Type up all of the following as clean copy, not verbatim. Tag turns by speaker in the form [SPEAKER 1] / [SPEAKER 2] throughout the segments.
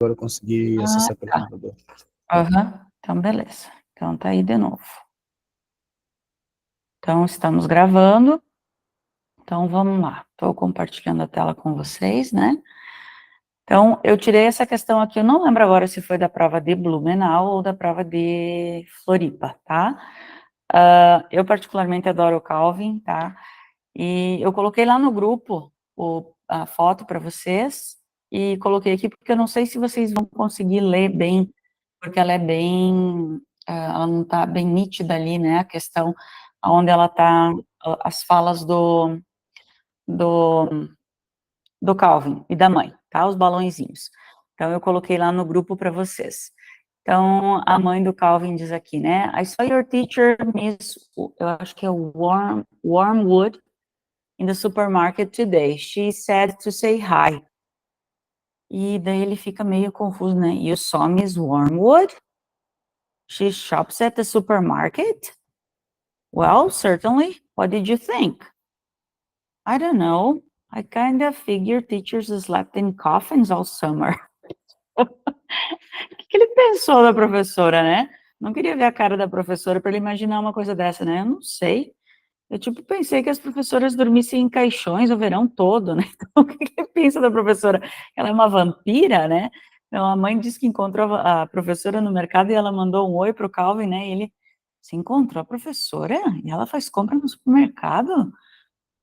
[SPEAKER 1] agora eu consegui acessar pelo computador.
[SPEAKER 2] Aham, então beleza. Então tá aí de novo. Então estamos gravando. Então vamos lá. Estou compartilhando a tela com vocês, né? Então eu tirei essa questão aqui, eu não lembro agora se foi da prova de Blumenau ou da prova de Floripa, tá? Eu particularmente adoro o Calvin, tá? E eu coloquei lá no grupo a foto para vocês e coloquei aqui porque eu não sei se vocês vão conseguir ler bem, porque ela é bem, ela não está bem nítida ali, né, a questão onde ela está, as falas do Calvin e da mãe, tá, os balõezinhos. Então eu coloquei lá no grupo para vocês. Então, a mãe do Calvin diz aqui, né, I saw your teacher, Miss, eu acho que é Wormwood, in the supermarket today. She said to say hi. E daí ele fica meio confuso, né? You saw Miss Wormwood? She shops at the supermarket? Well, certainly. What did you think? I don't know. I kind of figure teachers slept in coffins all summer. O que ele pensou da professora, né? Não queria ver a cara da professora para ele imaginar uma coisa dessa, né? Eu não sei. Eu, tipo, pensei que as professoras dormissem em caixões o verão todo, né? Então, o que ele pensa da professora? Ela é uma vampira, né? Então, a mãe disse que encontrou a professora no mercado e ela mandou um oi para o Calvin, né? E ele se encontrou a professora e ela faz compra no supermercado?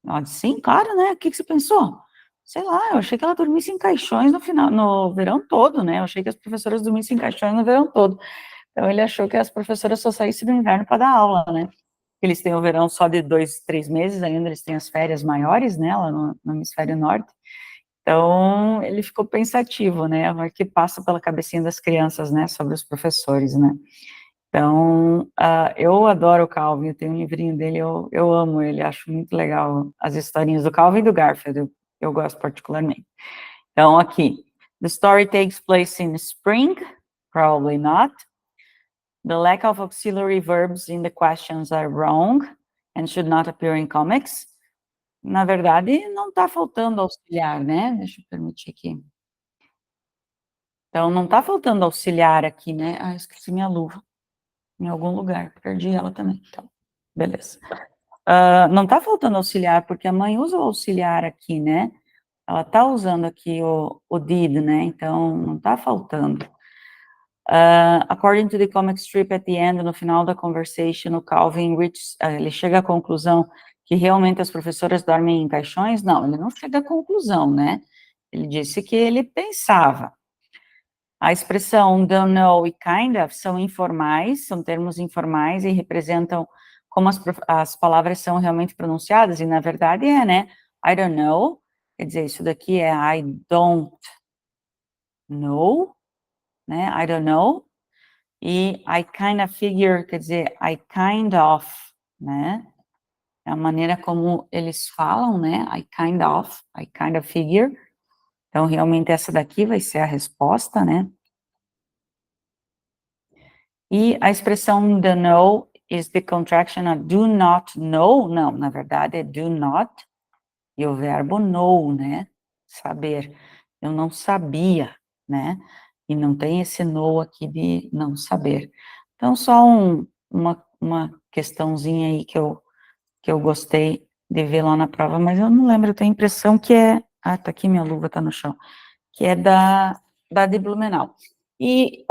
[SPEAKER 2] Ela disse, sim, claro, né? O que você pensou? Sei lá, eu achei que ela dormisse em caixões no verão todo, né? Eu achei que as professoras dormissem em caixões no verão todo. Então, ele achou que as professoras só saíssem no inverno para dar aula, né? Eles têm o verão só de 2, 3 meses, ainda eles têm as férias maiores, né, lá no hemisfério norte. Então, ele ficou pensativo, né, o que passa pela cabecinha das crianças, né, sobre os professores, né. Então, eu adoro o Calvin, eu tenho um livrinho dele, eu amo ele, acho muito legal as historinhas do Calvin e do Garfield, eu gosto particularmente. Então, aqui, the story takes place in spring, probably not. The lack of auxiliary verbs in the questions are wrong and should not appear in comics. Na verdade, não está faltando auxiliar, né? Deixa eu permitir aqui. Então, não está faltando auxiliar aqui, né? Ah, esqueci minha luva em algum lugar, perdi ela também. Então, beleza. Não está faltando auxiliar, porque a mãe usa o auxiliar aqui, né? Ela está usando aqui o did, né? Então, não está faltando. According to the comic strip at the end, no final da conversation, o Calvin ele chega à conclusão que realmente as professoras dormem em caixões? Não, ele não chega à conclusão, né? Ele disse que ele pensava. A expressão don't know e kind of são informais, são termos informais e representam como as palavras são realmente pronunciadas, e na verdade né? I don't know, quer dizer, isso daqui é I don't know, né? I don't know. E I kind of figure, quer dizer, I kind of, né? É a maneira como eles falam, né? I kind of figure. Então, realmente, essa daqui vai ser a resposta, né? E a expressão the know is the contraction of do not know. Não, na verdade, é do not. E o verbo know, né? Saber. Eu não sabia, né? E não tem esse know aqui de não saber. Então, só uma questãozinha aí que eu gostei de ver lá na prova, mas eu não lembro, eu tenho a impressão que é... Ah, tá aqui, minha luva tá no chão. Que é da de Blumenau. E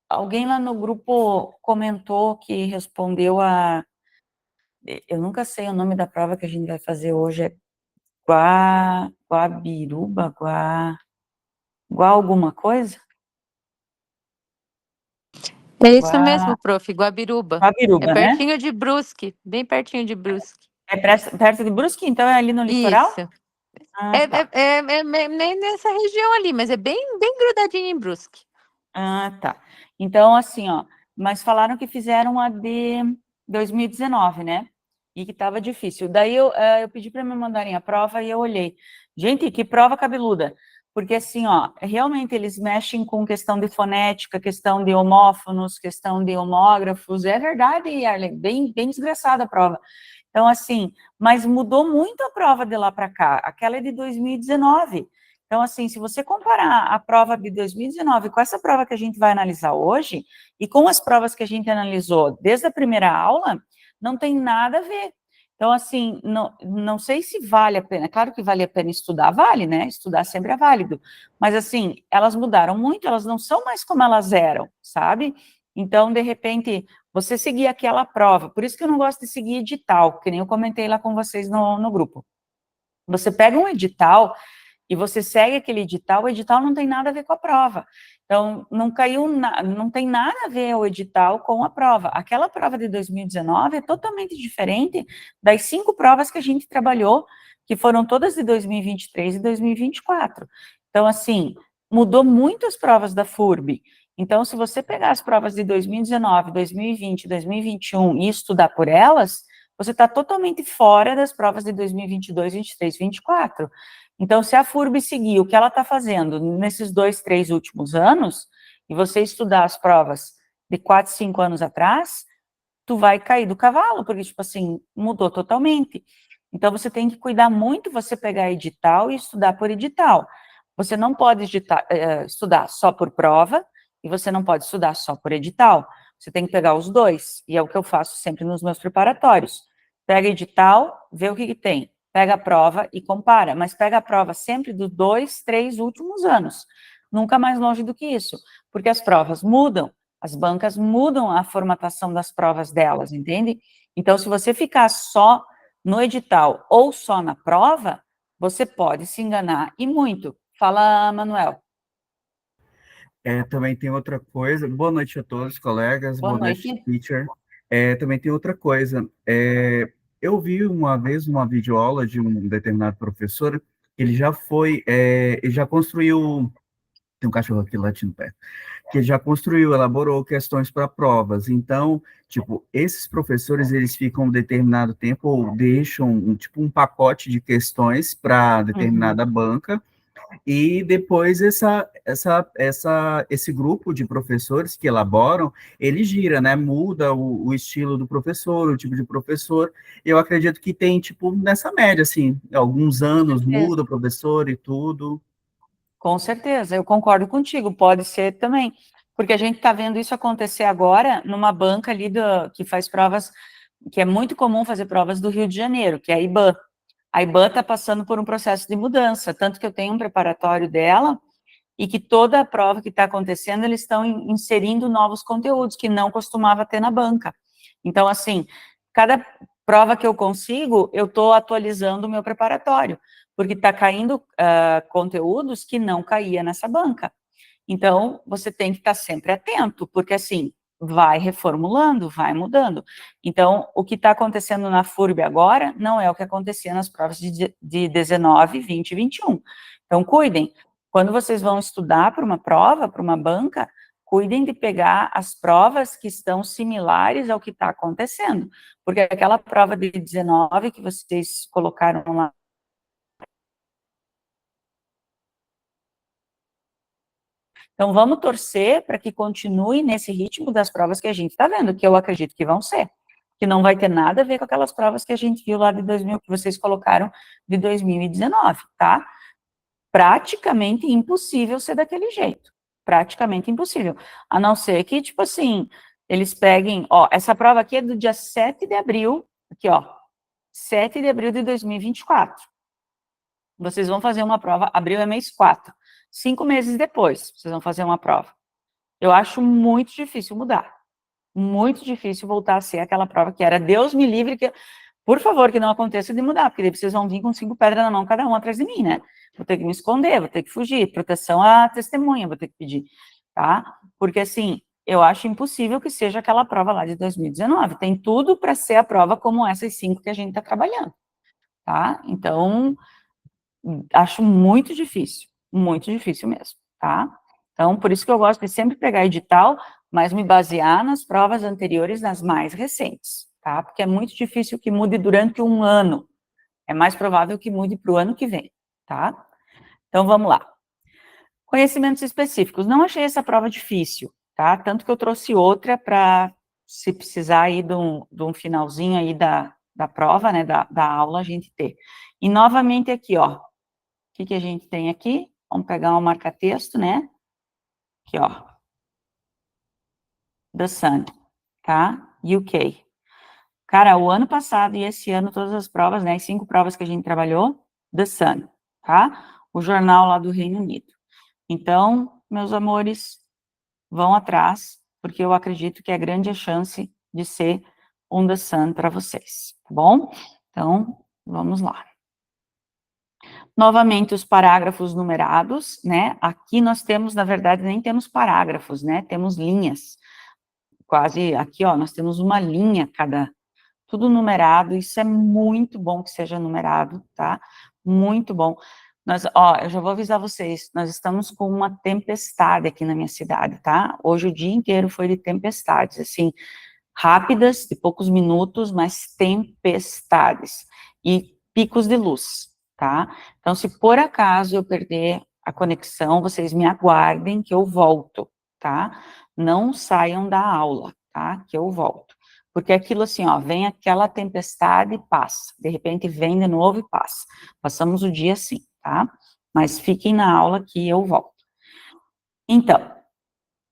[SPEAKER 2] alguém lá no grupo comentou que respondeu eu nunca sei o nome da prova que a gente vai fazer hoje, é Guabiruba, alguma coisa?
[SPEAKER 3] É isso mesmo, prof, Guabiruba.
[SPEAKER 2] Guabiruba,
[SPEAKER 3] é
[SPEAKER 2] né?
[SPEAKER 3] pertinho de Brusque, bem pertinho de Brusque.
[SPEAKER 2] É perto de Brusque, então é ali no litoral?
[SPEAKER 3] Isso.
[SPEAKER 2] Tá.
[SPEAKER 3] Nem nessa região ali, mas é bem grudadinho em Brusque.
[SPEAKER 2] Tá. Então, assim, ó, mas falaram que fizeram a de 2019, né? E que estava difícil. Daí eu pedi para me mandarem a prova e eu olhei. Gente, que prova cabeluda. Porque, assim, ó, realmente eles mexem com questão de fonética, questão de homófonos, questão de homógrafos. É verdade, Arlen, bem desgraçada a prova. Então, assim, mas mudou muito a prova de lá para cá. Aquela é de 2019. Então, assim, se você comparar a prova de 2019 com essa prova que a gente vai analisar hoje, e com as provas que a gente analisou desde a primeira aula, não tem nada a ver. Então, assim, não sei se vale a pena, claro que vale a pena estudar, vale, né? Estudar sempre é válido, mas, assim, elas mudaram muito, elas não são mais como elas eram, sabe? Então, de repente, você seguir aquela prova, por isso que eu não gosto de seguir edital, que nem eu comentei lá com vocês no grupo. Você pega um edital e você segue aquele edital, o edital não tem nada a ver com a prova. Então, não tem nada a ver o edital com a prova. Aquela prova de 2019 é totalmente diferente das 5 provas que a gente trabalhou, que foram todas de 2023 e 2024. Então, assim, mudou muito as provas da FURB. Então, se você pegar as provas de 2019, 2020, 2021 e estudar por elas, você está totalmente fora das provas de 2022, 23, 24. Então, se a FURB seguir o que ela está fazendo nesses 2, 3 últimos anos, e você estudar as provas de 4, 5 anos atrás, tu vai cair do cavalo, porque, tipo assim, mudou totalmente. Então, você tem que cuidar muito, você pegar edital e estudar por edital. Você não pode estudar só por prova, e você não pode estudar só por edital. Você tem que pegar os dois, e é o que eu faço sempre nos meus preparatórios. Pega edital, vê o que tem. Pega a prova e compara, mas pega a prova sempre dos 2, 3 últimos anos. Nunca mais longe do que isso, porque as provas mudam, as bancas mudam a formatação das provas delas, entende? Então, se você ficar só no edital ou só na prova, você pode se enganar e muito. Fala, Manuel.
[SPEAKER 1] Também tem outra coisa. Boa noite a todos, colegas.
[SPEAKER 2] Boa
[SPEAKER 1] Boa noite,
[SPEAKER 2] noite.
[SPEAKER 1] teacher. Também tem outra coisa. Eu vi uma vez uma videoaula de um determinado professor. Ele já construiu. Tem um cachorro aqui latindo perto. Que ele já construiu, elaborou questões para provas. Então, tipo, esses professores, eles ficam um determinado tempo ou deixam tipo um pacote de questões para determinada banca. E depois esse grupo de professores que elaboram, ele gira, né? Muda o estilo do professor, o tipo de professor. Eu acredito que tem, tipo, nessa média, assim, alguns anos muda o professor e tudo.
[SPEAKER 2] Com certeza, eu concordo contigo, pode ser também, porque a gente está vendo isso acontecer agora numa banca ali que faz provas, que é muito comum fazer provas do Rio de Janeiro, que é a IBAN. A IBAN está passando por um processo de mudança, tanto que eu tenho um preparatório dela, e que toda a prova que está acontecendo, eles estão inserindo novos conteúdos que não costumava ter na banca. Então, assim, cada prova que eu consigo, eu estou atualizando o meu preparatório, porque está caindo conteúdos que não caía nessa banca. Então, você tem que estar sempre atento, porque assim, vai reformulando, vai mudando. Então, o que está acontecendo na FURB agora não é o que acontecia nas provas de 19, 20 e 21. Então, cuidem. Quando vocês vão estudar para uma prova, para uma banca, cuidem de pegar as provas que estão similares ao que está acontecendo. Porque aquela prova de 19 que vocês colocaram lá, então, vamos torcer para que continue nesse ritmo das provas que a gente está vendo, que eu acredito que vão ser. Que não vai ter nada a ver com aquelas provas que a gente viu lá de 2000, que vocês colocaram de 2019, tá? Praticamente impossível ser daquele jeito. Praticamente impossível. A não ser que, tipo assim, eles peguem, ó, essa prova aqui é do dia 7 de abril, aqui, ó, 7 de abril de 2024. Vocês vão fazer uma prova, abril é mês 4. 5 meses depois, vocês vão fazer uma prova. Eu acho muito difícil mudar. Muito difícil voltar a ser aquela prova que era. Deus me livre, que, por favor, que não aconteça de mudar, porque daí vocês vão vir com 5 pedras na mão, cada um atrás de mim, né? Vou ter que me esconder, vou ter que fugir, proteção à testemunha, vou ter que pedir, tá? Porque, assim, eu acho impossível que seja aquela prova lá de 2019. Tem tudo para ser a prova como essas 5 que a gente está trabalhando, tá? Então, acho muito difícil mesmo, tá? Então, por isso que eu gosto de sempre pegar edital, mas me basear nas provas anteriores, nas mais recentes, tá? Porque é muito difícil que mude durante um ano. É mais provável que mude para o ano que vem, tá? Então, vamos lá. Conhecimentos específicos. Não achei essa prova difícil, tá? Tanto que eu trouxe outra para, se precisar aí de um finalzinho aí da prova, né, da aula, a gente ter. E, novamente, aqui, ó, o que a gente tem aqui? vamos pegar um marca-texto, né? Aqui, ó. The Sun, tá? UK. Cara, o ano passado e esse ano, todas as provas, né? As 5 provas que a gente trabalhou, The Sun, tá? O jornal lá do Reino Unido. Então, meus amores, vão atrás, porque eu acredito que é grande a chance de ser um The Sun para vocês, tá bom? Então, vamos lá. Novamente, os parágrafos numerados, né? Aqui nós temos, na verdade, nem temos parágrafos, né? Temos linhas. Quase, aqui, ó, nós temos uma linha cada, tudo numerado, isso é muito bom que seja numerado, tá? Muito bom. Nós, ó, eu já vou avisar vocês, nós estamos com uma tempestade aqui na minha cidade, tá? Hoje o dia inteiro foi de tempestades, assim, rápidas, de poucos minutos, mas tempestades e picos de luz, tá? Então, se por acaso eu perder a conexão, vocês me aguardem que eu volto, tá? Não saiam da aula, tá? Que eu volto. Porque aquilo assim, ó, vem aquela tempestade e passa. De repente vem de novo e passa. Passamos o dia assim, tá? Mas fiquem na aula que eu volto. Então,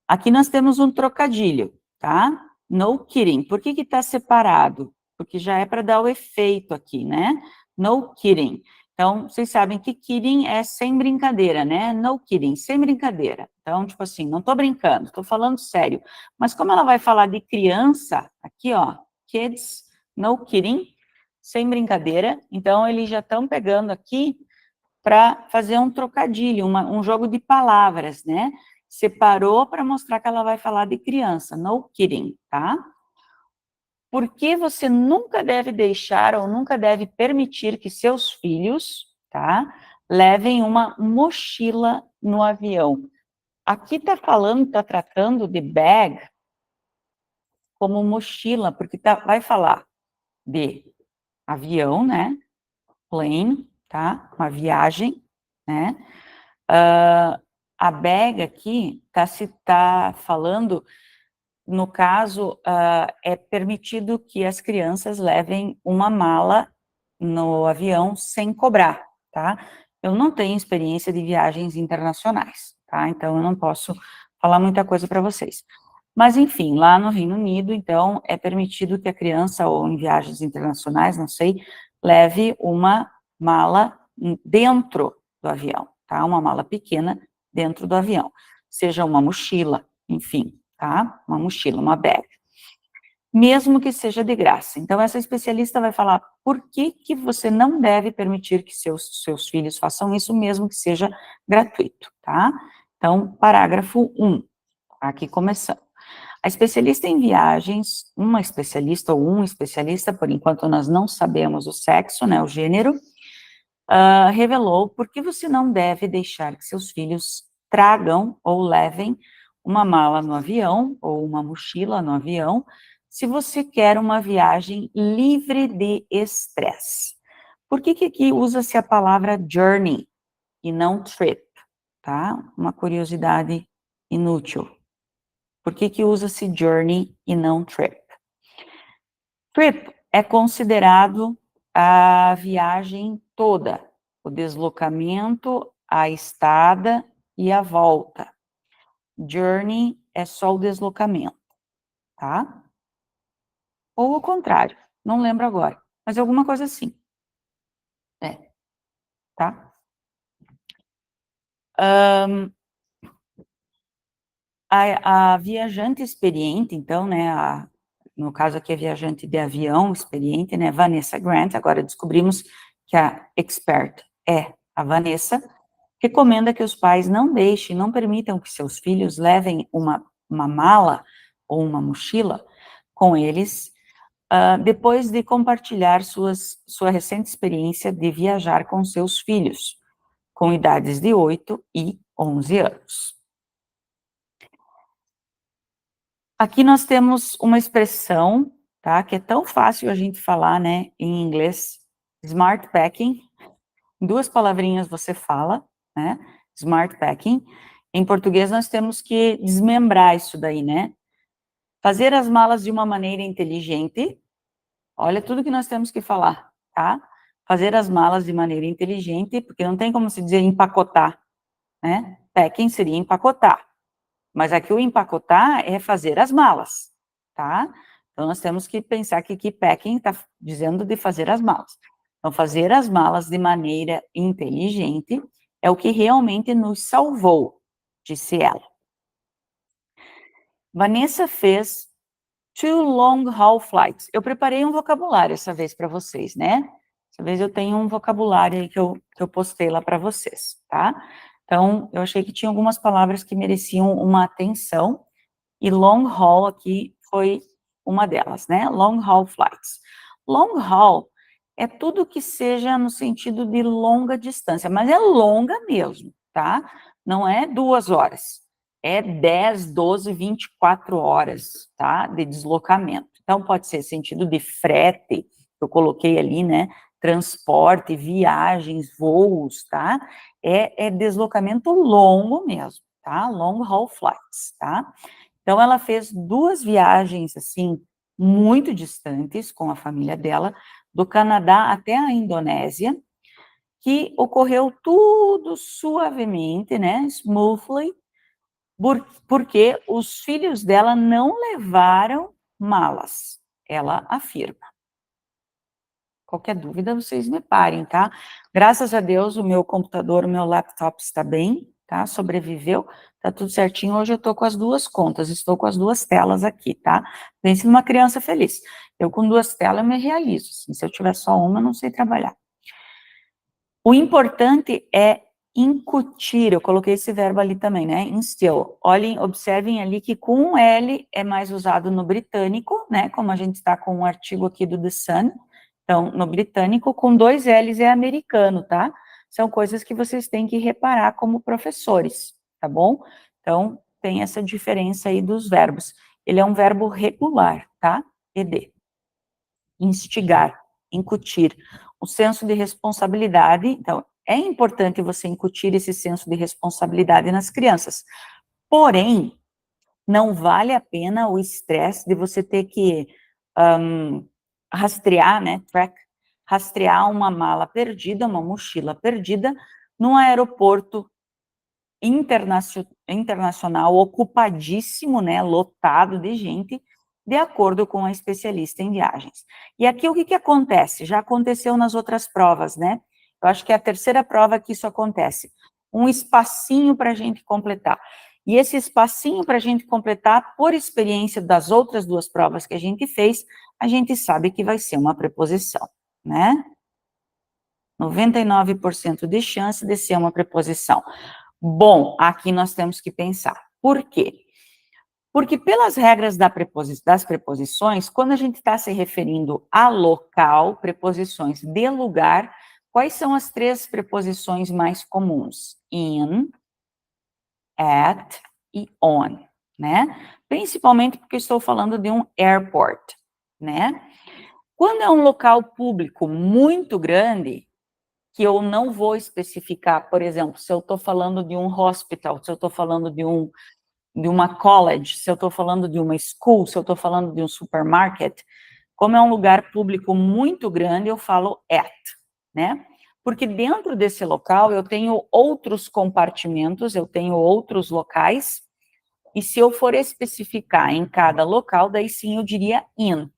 [SPEAKER 2] aqui nós temos um trocadilho, tá? No kidding. Por que que tá separado? Porque já é para dar o efeito aqui, né? No kidding. Então, vocês sabem que kidding é sem brincadeira, né? No kidding, sem brincadeira. Então, tipo assim, não tô brincando, tô falando sério. Mas como ela vai falar de criança, aqui, ó, kids, no kidding, sem brincadeira. Então, eles já estão pegando aqui para fazer um trocadilho, um jogo de palavras, né? Separou para mostrar que ela vai falar de criança, no kidding, tá? Porque você nunca deve deixar ou nunca deve permitir que seus filhos, tá, levem uma mochila no avião. Aqui tá falando, tá tratando de bag como mochila, porque vai falar de avião, né, plane, tá, uma viagem, né, a bag aqui tá falando, no caso, é permitido que as crianças levem uma mala no avião sem cobrar, tá? Eu não tenho experiência de viagens internacionais, tá? Então, eu não posso falar muita coisa para vocês. Mas, enfim, lá no Reino Unido, então, é permitido que a criança, ou em viagens internacionais, não sei, leve uma mala dentro do avião, tá? Uma mala pequena dentro do avião. Seja uma mochila, enfim, tá? Uma mochila, uma bag. Mesmo que seja de graça. Então, essa especialista vai falar por que que você não deve permitir que seus filhos façam isso, mesmo que seja gratuito, tá? Então, parágrafo 1, aqui começando. A especialista em viagens, uma especialista ou um especialista, por enquanto nós não sabemos o sexo, né, o gênero, revelou por que você não deve deixar que seus filhos tragam ou levem uma mala no avião ou uma mochila no avião, se você quer uma viagem livre de estresse. Por que que aqui usa-se a palavra journey e não trip, tá? Uma curiosidade inútil. Por que que usa-se journey e não trip? Trip é considerado a viagem toda, o deslocamento, a estada e a volta. Journey é só o deslocamento, tá? Ou o contrário, não lembro agora, mas alguma coisa assim. Tá? A viajante experiente, então, né, no caso aqui a viajante de avião experiente, né, Vanessa Grant, agora descobrimos que a expert é a Vanessa, recomenda que os pais não deixem, não permitam que seus filhos levem uma mala ou uma mochila com eles, depois de compartilhar sua recente experiência de viajar com seus filhos, com idades de 8 e 11 anos. Aqui nós temos uma expressão, tá, que é tão fácil a gente falar, né, em inglês, smart packing, 2 palavrinhas você fala, né, smart packing. Em português nós temos que desmembrar isso daí, né, fazer as malas de uma maneira inteligente, olha tudo que nós temos que falar, tá, fazer as malas de maneira inteligente, porque não tem como se dizer empacotar, né? Packing seria empacotar. Mas aqui o empacotar é fazer as malas, tá? Então, nós temos que pensar que aqui packing está dizendo de fazer as malas. Então, fazer as malas de maneira inteligente é o que realmente nos salvou, disse ela. Vanessa fez 2 long haul flights. Eu preparei um vocabulário essa vez para vocês, né? Essa vez eu tenho um vocabulário aí que eu postei lá para vocês, tá? Então, eu achei que tinha algumas palavras que mereciam uma atenção, e long haul aqui foi uma delas, né? Long haul flights. Long haul é tudo que seja no sentido de longa distância, mas é longa mesmo, tá? Não é 2 horas, é 10, 12, 24 horas, tá? De deslocamento. Então, pode ser sentido de frete, eu coloquei ali, né? Transporte, viagens, voos, tá? É deslocamento longo mesmo, tá? Long haul flights, tá? Então, ela fez 2 viagens, assim, muito distantes com a família dela, do Canadá até a Indonésia, que ocorreu tudo suavemente, né, smoothly, porque os filhos dela não levaram malas, ela afirma. Qualquer dúvida, vocês me parem, tá? Graças a Deus, o meu computador, o meu laptop está bem, tá? Sobreviveu, tá tudo certinho. Hoje eu tô com as 2 contas, estou com as 2 telas aqui, tá? Pense numa criança feliz. Eu com 2 telas eu me realizo, assim, se eu tiver só uma, eu não sei trabalhar. O importante é incutir, eu coloquei esse verbo ali também, né? Instill. Olhem, observem ali que com L é mais usado no britânico, né? Como a gente está com um artigo aqui do The Sun. Então, no britânico, com 2 L's é americano, tá? São coisas que vocês têm que reparar como professores, tá bom? Então, tem essa diferença aí dos verbos. Ele é um verbo regular, tá? ED. Instigar, incutir. O senso de responsabilidade, então, é importante você incutir esse senso de responsabilidade nas crianças. Porém, não vale a pena o estresse de você ter que rastrear, né, rastrear uma mala perdida, uma mochila perdida, num aeroporto internacional ocupadíssimo, né, lotado de gente, de acordo com a especialista em viagens. E aqui o que acontece? Já aconteceu nas outras provas, né? Eu acho que é a terceira prova que isso acontece. Um espacinho para a gente completar. E esse espacinho para a gente completar, por experiência das outras 2 provas que a gente fez, a gente sabe que vai ser uma preposição, né? 99% de chance de ser uma preposição. Bom, aqui nós temos que pensar. Por quê? Porque pelas regras das preposições, quando a gente está se referindo a local, preposições de lugar, quais são as 3 preposições mais comuns? In, at e on, né? Principalmente porque estou falando de um airport, né? Quando é um local público muito grande, que eu não vou especificar, por exemplo, se eu estou falando de um hospital, se eu estou falando de uma college, se eu estou falando de uma school, se eu estou falando de um supermarket, como é um lugar público muito grande, eu falo at, né? Porque dentro desse local eu tenho outros compartimentos, eu tenho outros locais, e se eu for especificar em cada local, daí sim eu diria in.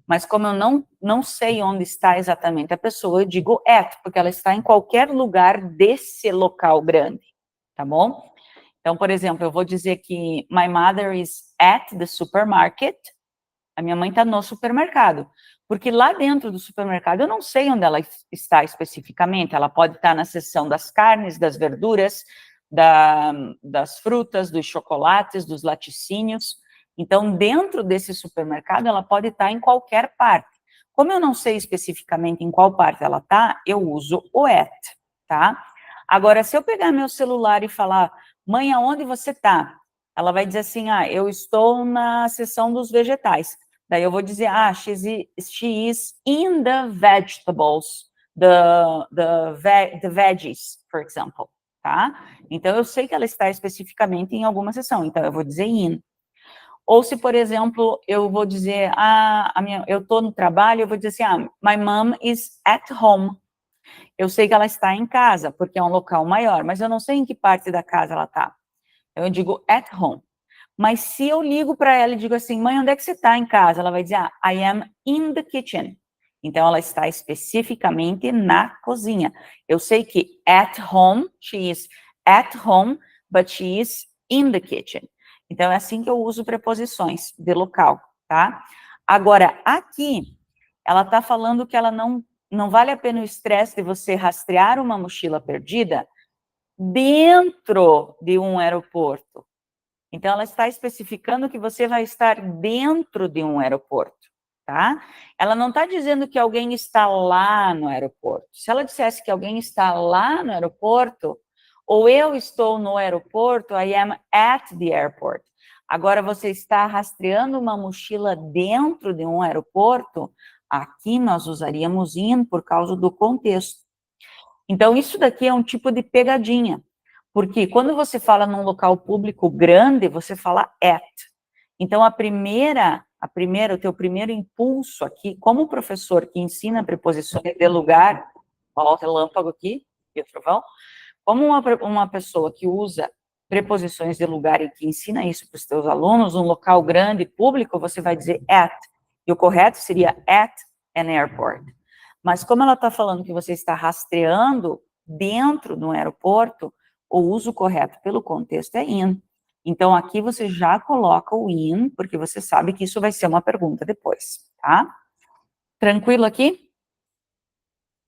[SPEAKER 2] Mas como eu não sei onde está exatamente a pessoa, eu digo at, porque ela está em qualquer lugar desse local grande, tá bom? Então, por exemplo, eu vou dizer que my mother is at the supermarket, a minha mãe está no supermercado, porque lá dentro do supermercado eu não sei onde ela está especificamente, ela pode estar na seção das carnes, das verduras, das frutas, dos chocolates, dos laticínios. Então, dentro desse supermercado, ela pode estar em qualquer parte. Como eu não sei especificamente em qual parte ela está, eu uso o at, tá? Agora, se eu pegar meu celular e falar, mãe, aonde você está? Ela vai dizer assim, eu estou na seção dos vegetais. Daí eu vou dizer, she is in the vegetables, the veggies, for example, tá? Então, eu sei que ela está especificamente em alguma seção, então eu vou dizer in. Ou se, por exemplo, eu vou dizer, eu estou no trabalho, eu vou dizer assim, my mom is at home. Eu sei que ela está em casa, porque é um local maior, mas eu não sei em que parte da casa ela está. Eu digo at home. Mas se eu ligo para ela e digo assim, mãe, onde é que você está em casa? Ela vai dizer, I am in the kitchen. Então, ela está especificamente na cozinha. Eu sei que at home, she is at home, but she is in the kitchen. Então, é assim que eu uso preposições de local, tá? Agora, aqui, ela está falando que ela não vale a pena o estresse de você rastrear uma mochila perdida dentro de um aeroporto. Então, ela está especificando que você vai estar dentro de um aeroporto, tá? Ela não está dizendo que alguém está lá no aeroporto. Se ela dissesse que alguém está lá no aeroporto, ou eu estou no aeroporto, I am at the airport. Agora, você está rastreando uma mochila dentro de um aeroporto, aqui nós usaríamos in por causa do contexto. Então, isso daqui é um tipo de pegadinha. Porque quando você fala num local público grande, você fala at. Então, o teu primeiro impulso aqui, como professor que ensina preposições de lugar, ó, o relâmpago aqui, e o trovão, como uma pessoa que usa preposições de lugar e que ensina isso para os teus alunos, um local grande, público, você vai dizer at. E o correto seria at an airport. Mas como ela está falando que você está rastreando dentro do aeroporto, o uso correto pelo contexto é in. Então, aqui você já coloca o in, porque você sabe que isso vai ser uma pergunta depois, tá? Tranquilo aqui?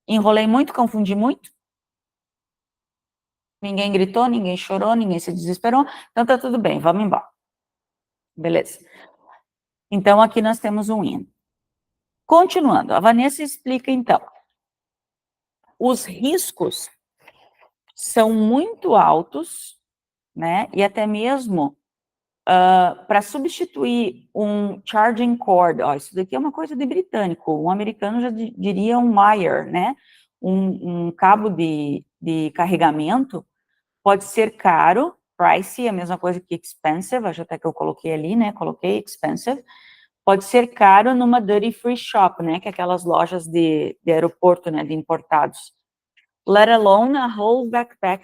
[SPEAKER 2] Enrolei muito, confundi muito? Ninguém gritou, ninguém chorou, ninguém se desesperou, então tá tudo bem, vamos embora. Beleza. Então, aqui nós temos um in. Continuando, a Vanessa explica, então. Os riscos são muito altos, né, e até mesmo para substituir um charging cord, ó, isso daqui é uma coisa de britânico, um americano já diria um wire, né, um cabo de carregamento, pode ser caro, pricey, a mesma coisa que expensive, acho até que eu coloquei ali, né, coloquei expensive, pode ser caro numa duty free shop, né, que é aquelas lojas de aeroporto, né, de importados, let alone a whole backpack,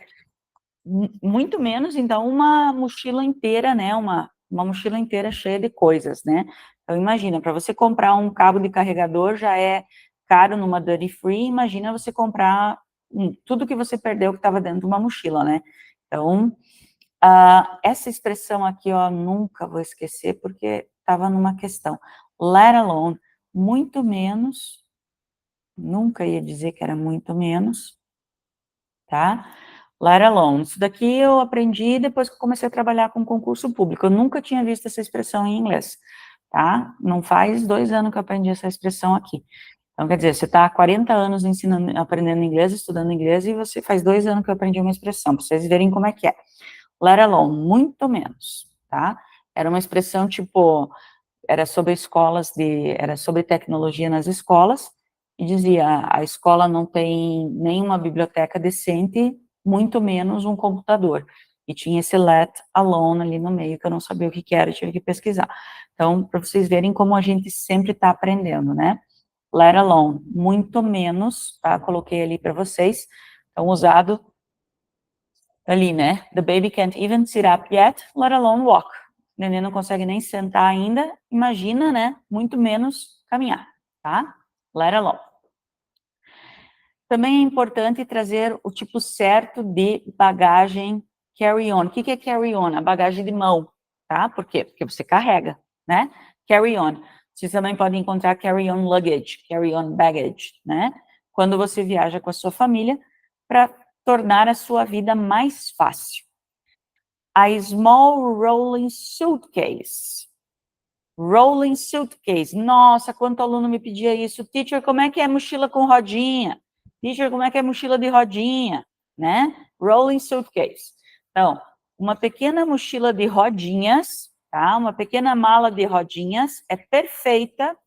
[SPEAKER 2] muito menos, então, uma mochila inteira, né, uma mochila inteira cheia de coisas, né, então imagina, para você comprar um cabo de carregador já é caro numa duty free, imagina você comprar tudo que você perdeu que estava dentro de uma mochila, né, então, essa expressão aqui, ó, nunca vou esquecer, porque estava numa questão, let alone, muito menos, nunca ia dizer que era muito menos, tá? Let alone. Isso daqui eu aprendi depois que eu comecei a trabalhar com concurso público. Eu nunca tinha visto essa expressão em inglês, tá? Não faz 2 anos que eu aprendi essa expressão aqui. Então, quer dizer, você está há 40 anos ensinando, aprendendo inglês, estudando inglês, e você faz 2 anos que eu aprendi uma expressão, para vocês verem como é que é. Let alone, muito menos, tá? Era uma expressão tipo, era sobre era sobre tecnologia nas escolas, e dizia, a escola não tem nenhuma biblioteca decente, muito menos um computador. E tinha esse let alone ali no meio, que eu não sabia o que era, tive que pesquisar. Então, para vocês verem como a gente sempre está aprendendo, né? Let alone, muito menos, tá? Coloquei ali para vocês, então usado ali, né? The baby can't even sit up yet, let alone walk. O neném não consegue nem sentar ainda, imagina, né? Muito menos caminhar, tá? Let alone. Também é importante trazer o tipo certo de bagagem carry-on. O que é carry-on? A bagagem de mão, tá? Por quê? Porque você carrega, né? Carry-on. Vocês também podem encontrar carry-on luggage, carry-on baggage, né? Quando você viaja com a sua família para tornar a sua vida mais fácil. A small rolling suitcase. Rolling suitcase. Nossa, quanto aluno me pedia isso. Teacher, como é que é mochila com rodinha? Teacher, como é que é mochila de rodinha? Né? Rolling suitcase. Então, uma pequena mochila de rodinhas, tá? Uma pequena mala de rodinhas é perfeita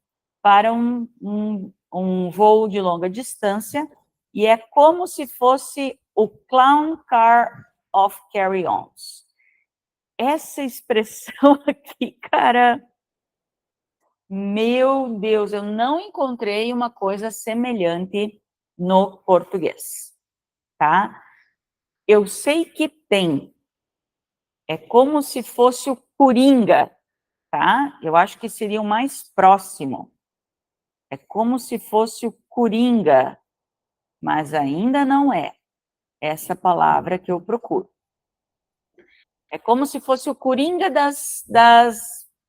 [SPEAKER 2] para um voo de longa distância e é como se fosse o clown car of carry-ons. Essa expressão aqui, cara, meu Deus, eu não encontrei uma coisa semelhante no português, tá? Eu sei que tem. É como se fosse o Coringa, tá? Eu acho que seria o mais próximo. É como se fosse o Coringa, mas ainda não é essa palavra que eu procuro. É como se fosse o Coringa das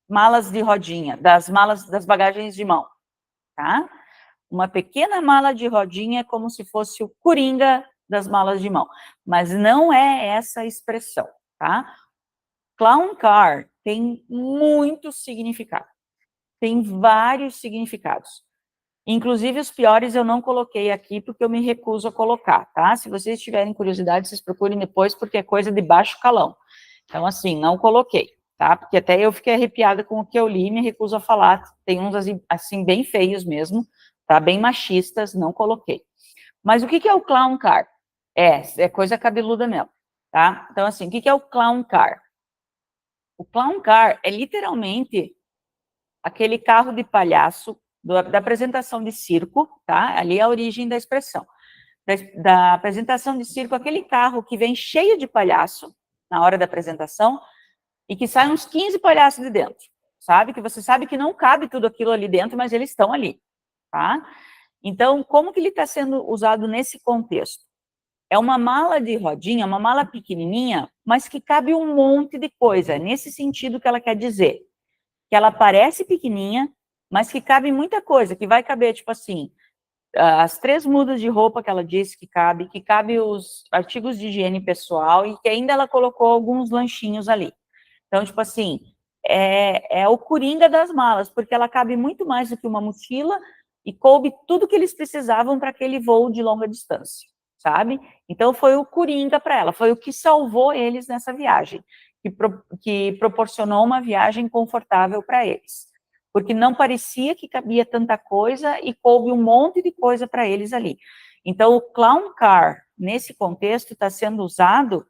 [SPEAKER 2] malas de rodinha, das bagagens de mão, tá? Uma pequena mala de rodinha é como se fosse o Coringa das malas de mão, mas não é essa expressão, tá? Clown car tem muito significado, tem vários significados. Inclusive, os piores eu não coloquei aqui, porque eu me recuso a colocar, tá? Se vocês tiverem curiosidade, vocês procurem depois, porque é coisa de baixo calão. Então, assim, não coloquei, tá? Porque até eu fiquei arrepiada com o que eu li e me recuso a falar. Tem uns, assim, bem feios mesmo, tá? Bem machistas, não coloquei. Mas o que é o clown car? É coisa cabeluda mesmo, tá? Então, assim, o que é o clown car? O clown car é literalmente aquele carro de palhaço da apresentação de circo, tá? Ali é a origem da expressão. Da apresentação de circo, aquele carro que vem cheio de palhaço na hora da apresentação e que sai uns 15 palhaços de dentro, sabe? Que você sabe que não cabe tudo aquilo ali dentro, mas eles estão ali, tá? Então, como que ele está sendo usado nesse contexto? É uma mala de rodinha, uma mala pequenininha, mas que cabe um monte de coisa. É nesse sentido que ela quer dizer. Que ela parece pequenininha, mas que cabe muita coisa, que vai caber, tipo assim, as 3 mudas de roupa que ela disse que cabe os artigos de higiene pessoal e que ainda ela colocou alguns lanchinhos ali. Então, tipo assim, é o coringa das malas, porque ela cabe muito mais do que uma mochila e coube tudo que eles precisavam para aquele voo de longa distância, sabe? Então, foi o coringa para ela, foi o que salvou eles nessa viagem, que proporcionou uma viagem confortável para eles. Porque não parecia que cabia tanta coisa e coube um monte de coisa para eles ali. Então, o clown car, nesse contexto, está sendo usado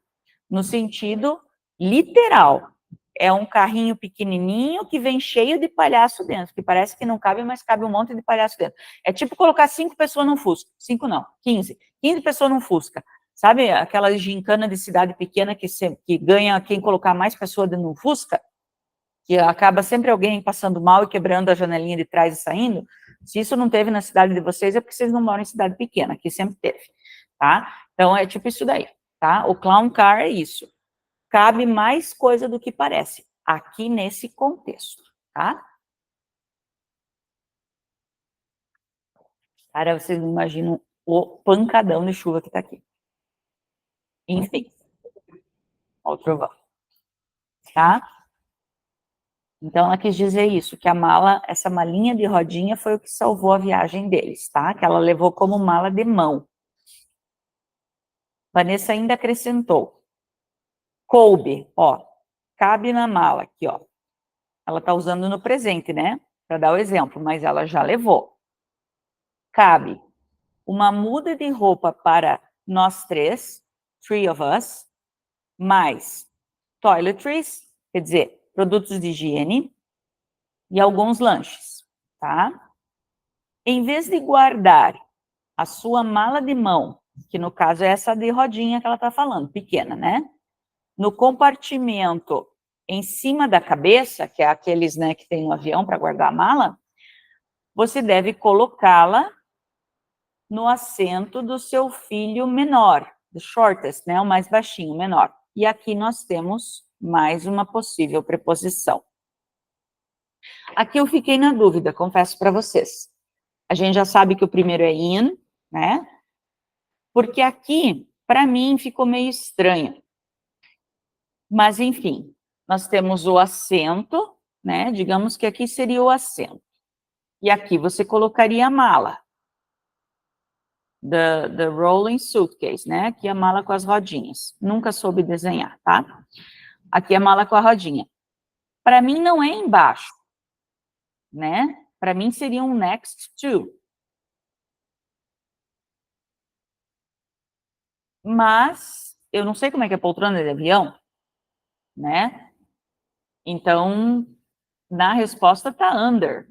[SPEAKER 2] no sentido literal. É um carrinho pequenininho que vem cheio de palhaço dentro, que parece que não cabe, mas cabe um monte de palhaço dentro. É tipo colocar 5 pessoas num Fusca. 5 não, 15. 15 pessoas num Fusca. Sabe aquela gincana de cidade pequena que ganha quem colocar mais pessoas dentro de um Fusca? Que acaba sempre alguém passando mal e quebrando a janelinha de trás e saindo? Se isso não teve na cidade de vocês, é porque vocês não moram em cidade pequena, que sempre teve, tá? Então, é tipo isso daí, tá? O clown car é isso. Cabe mais coisa do que parece, aqui nesse contexto, tá? Cara, vocês não imaginam o pancadão de chuva que tá aqui. Enfim, ó o trovão, tá? Então, ela quis dizer isso, que a mala, essa malinha de rodinha foi o que salvou a viagem deles, tá? Que ela levou como mala de mão. Vanessa ainda acrescentou. Coube, ó, cabe na mala aqui, ó. Ela tá usando no presente, né? Para dar o exemplo, mas ela já levou. Cabe uma muda de roupa para nós 3, 3 of us, mais toiletries, quer dizer, produtos de higiene, e alguns lanches, tá? Em vez de guardar a sua mala de mão, que no caso é essa de rodinha que ela está falando, pequena, né? No compartimento em cima da cabeça, que é aqueles, né, que tem no avião para guardar a mala, você deve colocá-la no assento do seu filho menor, the shortest, né, o mais baixinho, menor. E aqui nós temos mais uma possível preposição. Aqui eu fiquei na dúvida, confesso para vocês. A gente já sabe que o primeiro é in, né? Porque aqui, para mim, ficou meio estranho. Mas, enfim, nós temos o assento, né? Digamos que aqui seria o assento. E aqui você colocaria a mala. The rolling suitcase, né? Aqui a mala com as rodinhas. Nunca soube desenhar, tá? Aqui a mala com a rodinha. Para mim não é embaixo, né? Para mim seria um next to. Mas eu não sei como é que é a poltrona de avião, né? Então, na resposta tá under.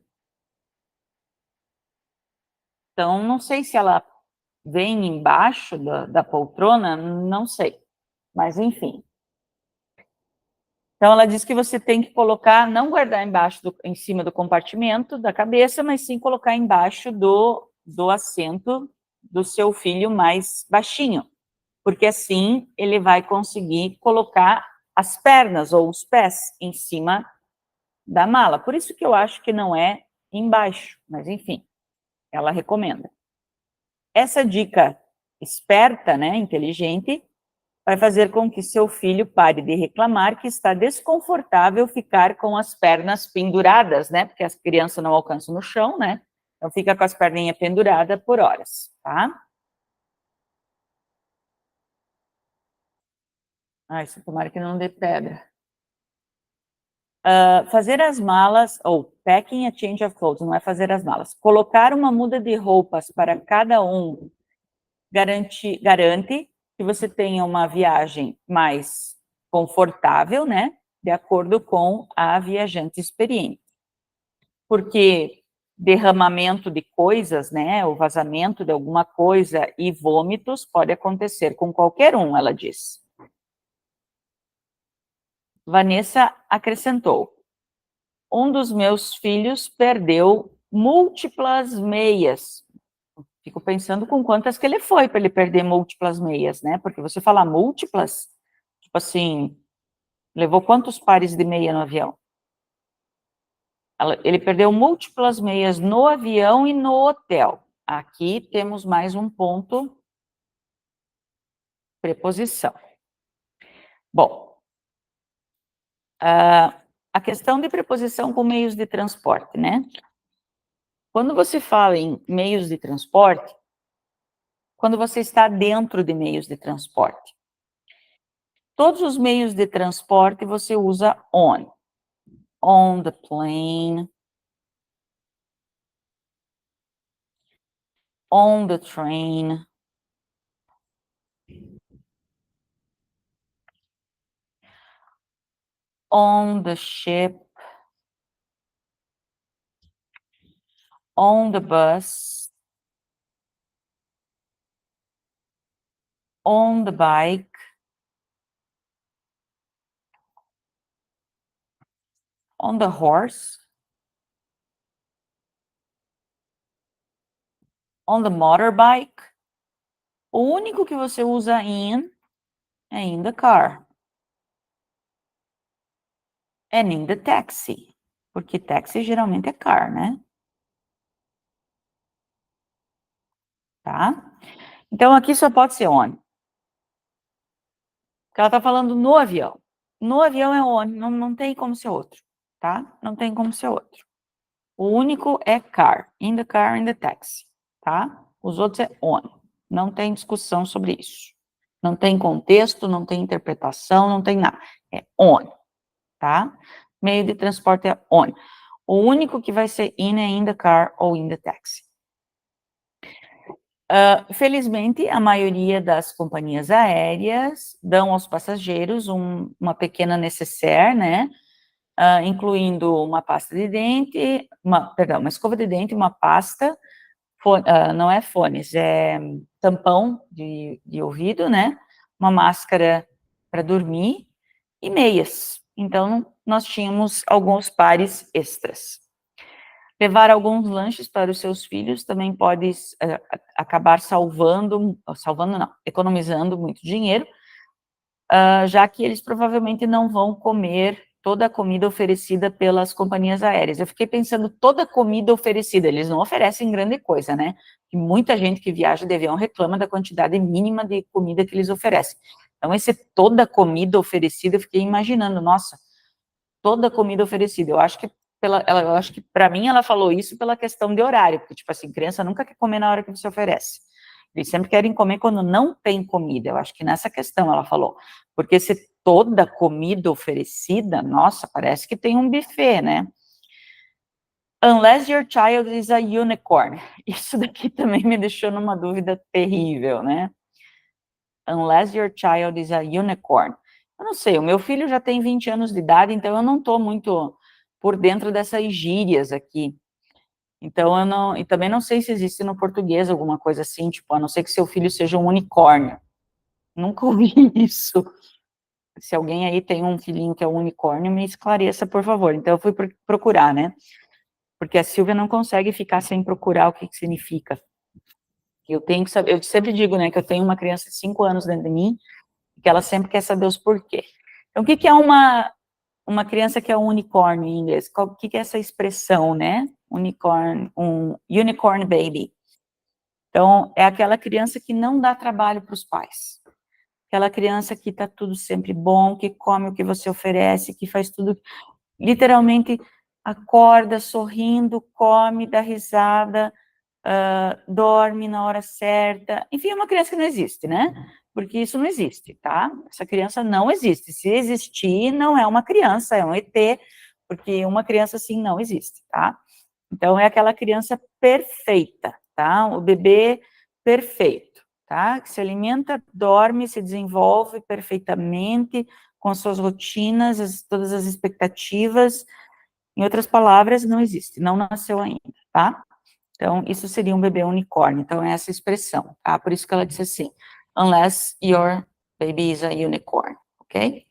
[SPEAKER 2] Então, não sei se ela vem embaixo da poltrona, não sei. Mas, enfim. Então, ela diz que você tem que colocar, não guardar em cima do compartimento da cabeça, mas sim colocar embaixo do assento do seu filho mais baixinho, porque assim ele vai conseguir colocar as pernas ou os pés em cima da mala. Por isso que eu acho que não é embaixo, mas enfim, ela recomenda. Essa dica esperta, né, inteligente, vai fazer com que seu filho pare de reclamar que está desconfortável ficar com as pernas penduradas, né? Porque as crianças não alcançam no chão, né? Então fica com as perninhas penduradas por horas, tá? Ai, isso tomara que não dê pedra. Fazer as malas, ou packing a change of clothes, não é fazer as malas. Colocar uma muda de roupas para cada um garante que você tenha uma viagem mais confortável, né? De acordo com a viajante experiente. Porque derramamento de coisas, né? O vazamento de alguma coisa e vômitos pode acontecer com qualquer um, ela diz. Vanessa acrescentou: um dos meus filhos perdeu múltiplas meias. Fico pensando com quantas que ele foi para ele perder múltiplas meias, né? Porque você fala múltiplas, tipo assim, levou quantos pares de meia no avião? Ele perdeu múltiplas meias no avião e no hotel. Aqui temos mais um ponto, preposição. Bom, a questão de preposição com meios de transporte, né? Quando você fala em meios de transporte, quando você está dentro de meios de transporte. Todos os meios de transporte você usa on. On the plane. On the train. On the ship. On the bus. On the bike. On the horse. On the motorbike. O único que você usa in é in the car. And in the taxi. Porque taxi geralmente é car, né? Tá? Então, aqui só pode ser on. Porque ela tá falando no avião. No avião é on, não tem como ser outro, tá? Não tem como ser outro. O único é car. In the car, in the taxi, tá? Os outros é on. Não tem discussão sobre isso. Não tem contexto, não tem interpretação, não tem nada. É on, tá? Meio de transporte é on. O único que vai ser in é in the car ou in the taxi. Felizmente, a maioria das companhias aéreas dão aos passageiros uma pequena nécessaire, né? Incluindo uma pasta de dente, uma escova de dente, uma pasta, não é fones, é tampão de ouvido, né? Uma máscara para dormir e meias. Então, nós tínhamos alguns pares extras. Levar alguns lanches para os seus filhos também pode acabar economizando muito dinheiro, já que eles provavelmente não vão comer toda a comida oferecida pelas companhias aéreas. Eu fiquei pensando, toda a comida oferecida, eles não oferecem grande coisa, né? E muita gente que viaja de avião reclama da quantidade mínima de comida que eles oferecem. Então, toda a comida oferecida, eu fiquei imaginando, nossa, toda a comida oferecida. Eu acho que para mim ela falou isso pela questão de horário, porque, tipo assim, criança nunca quer comer na hora que você oferece. Eles sempre querem comer quando não tem comida. Eu acho que nessa questão ela falou. Porque se toda comida oferecida, nossa, parece que tem um buffet, né? Unless your child is a unicorn. Isso daqui também me deixou numa dúvida terrível, né? Unless your child is a unicorn. Eu não sei, o meu filho já tem 20 anos de idade, então eu não estou muito por dentro dessas gírias aqui. Então, eu não, e também não sei se existe no português alguma coisa assim, tipo, a não ser que seu filho seja um unicórnio. Nunca ouvi isso. Se alguém aí tem um filhinho que é um unicórnio, me esclareça, por favor. Então, eu fui procurar, né? Porque a Silvia não consegue ficar sem procurar o que significa. Eu tenho que saber, eu sempre digo, né, que eu tenho uma criança de 5 anos dentro de mim, que ela sempre quer saber os porquê. Então, o que que é uma criança que é um unicórnio em inglês? O que que é essa expressão, né? Unicorn, um unicorn baby. Então, é aquela criança que não dá trabalho para os pais. Aquela criança que está tudo sempre bom, que come o que você oferece, que faz tudo, literalmente acorda sorrindo, come, dá risada, dorme na hora certa. Enfim, é uma criança que não existe, né? Porque isso não existe, tá? Essa criança não existe. Se existir, não é uma criança, é um ET, porque uma criança assim não existe, tá? Então, é aquela criança perfeita, tá? O bebê perfeito, tá? Que se alimenta, dorme, se desenvolve perfeitamente, com as suas rotinas, todas as expectativas. Em outras palavras, não existe, não nasceu ainda, tá? Então, isso seria um bebê unicórnio. Então, é essa expressão, tá? Por isso que ela disse assim, unless your baby is a unicorn, ok?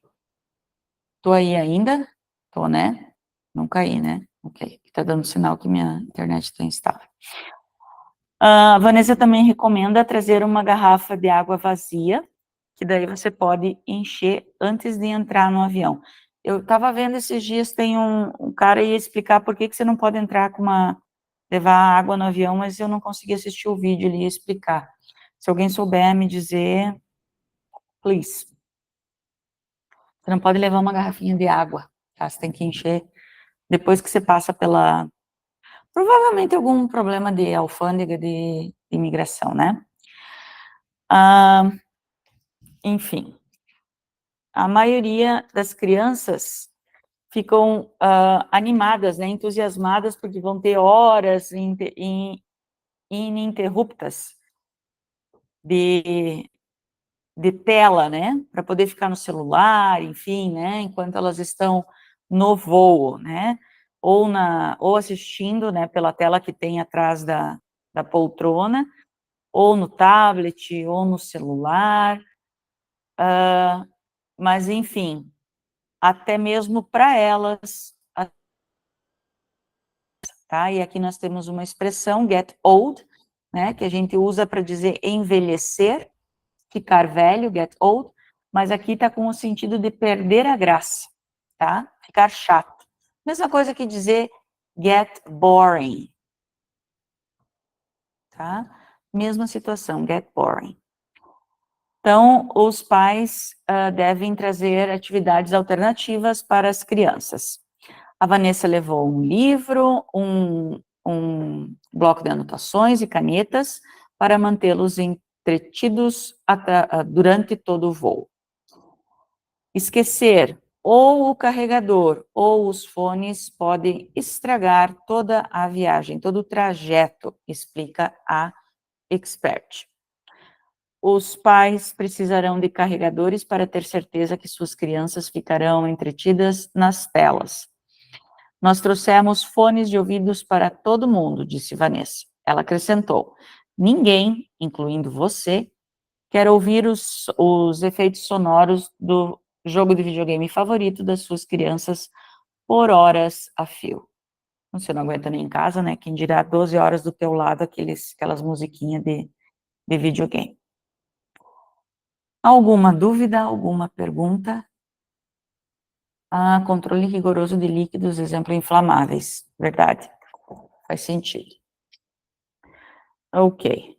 [SPEAKER 2] Tô aí ainda? Tô, né? Não caí, né? Ok. Tá dando sinal que minha internet está instável. A Vanessa também recomenda trazer uma garrafa de água vazia, que daí você pode encher antes de entrar no avião. Eu estava vendo esses dias, tem um cara ia explicar por que você não pode entrar levar água no avião, mas eu não consegui assistir o vídeo, ele ia explicar. Se alguém souber me dizer, please. Você não pode levar uma garrafinha de água, tá? Você tem que encher depois que você passa pela... Provavelmente algum problema de alfândega de imigração, né? Enfim, a maioria das crianças ficam animadas, né, entusiasmadas, porque vão ter horas ininterruptas de tela, né, para poder ficar no celular, enfim, né, enquanto elas estão no voo, né, ou assistindo, né, pela tela que tem atrás da poltrona, ou no tablet, ou no celular, mas, enfim, até mesmo para elas, tá? E aqui nós temos uma expressão, get old, né, que a gente usa para dizer envelhecer, ficar velho, get old, mas aqui está com o sentido de perder a graça, tá? Ficar chato. Mesma coisa que dizer get boring, tá? Mesma situação, get boring. Então, os pais devem trazer atividades alternativas para as crianças. A Vanessa levou um livro, um bloco de anotações e canetas para mantê-los entretidos durante todo o voo. Esquecer ou o carregador ou os fones podem estragar toda a viagem, todo o trajeto, explica a expert. Os pais precisarão de carregadores para ter certeza que suas crianças ficarão entretidas nas telas. Nós trouxemos fones de ouvidos para todo mundo, disse Vanessa. Ela acrescentou, ninguém, incluindo você, quer ouvir os efeitos sonoros do jogo de videogame favorito das suas crianças por horas a fio. Você não aguenta nem em casa, né? Quem dirá 12 horas do teu lado, aquelas musiquinhas de videogame. Alguma dúvida, alguma pergunta? Controle rigoroso de líquidos, exemplo, inflamáveis. Verdade. Faz sentido. Ok.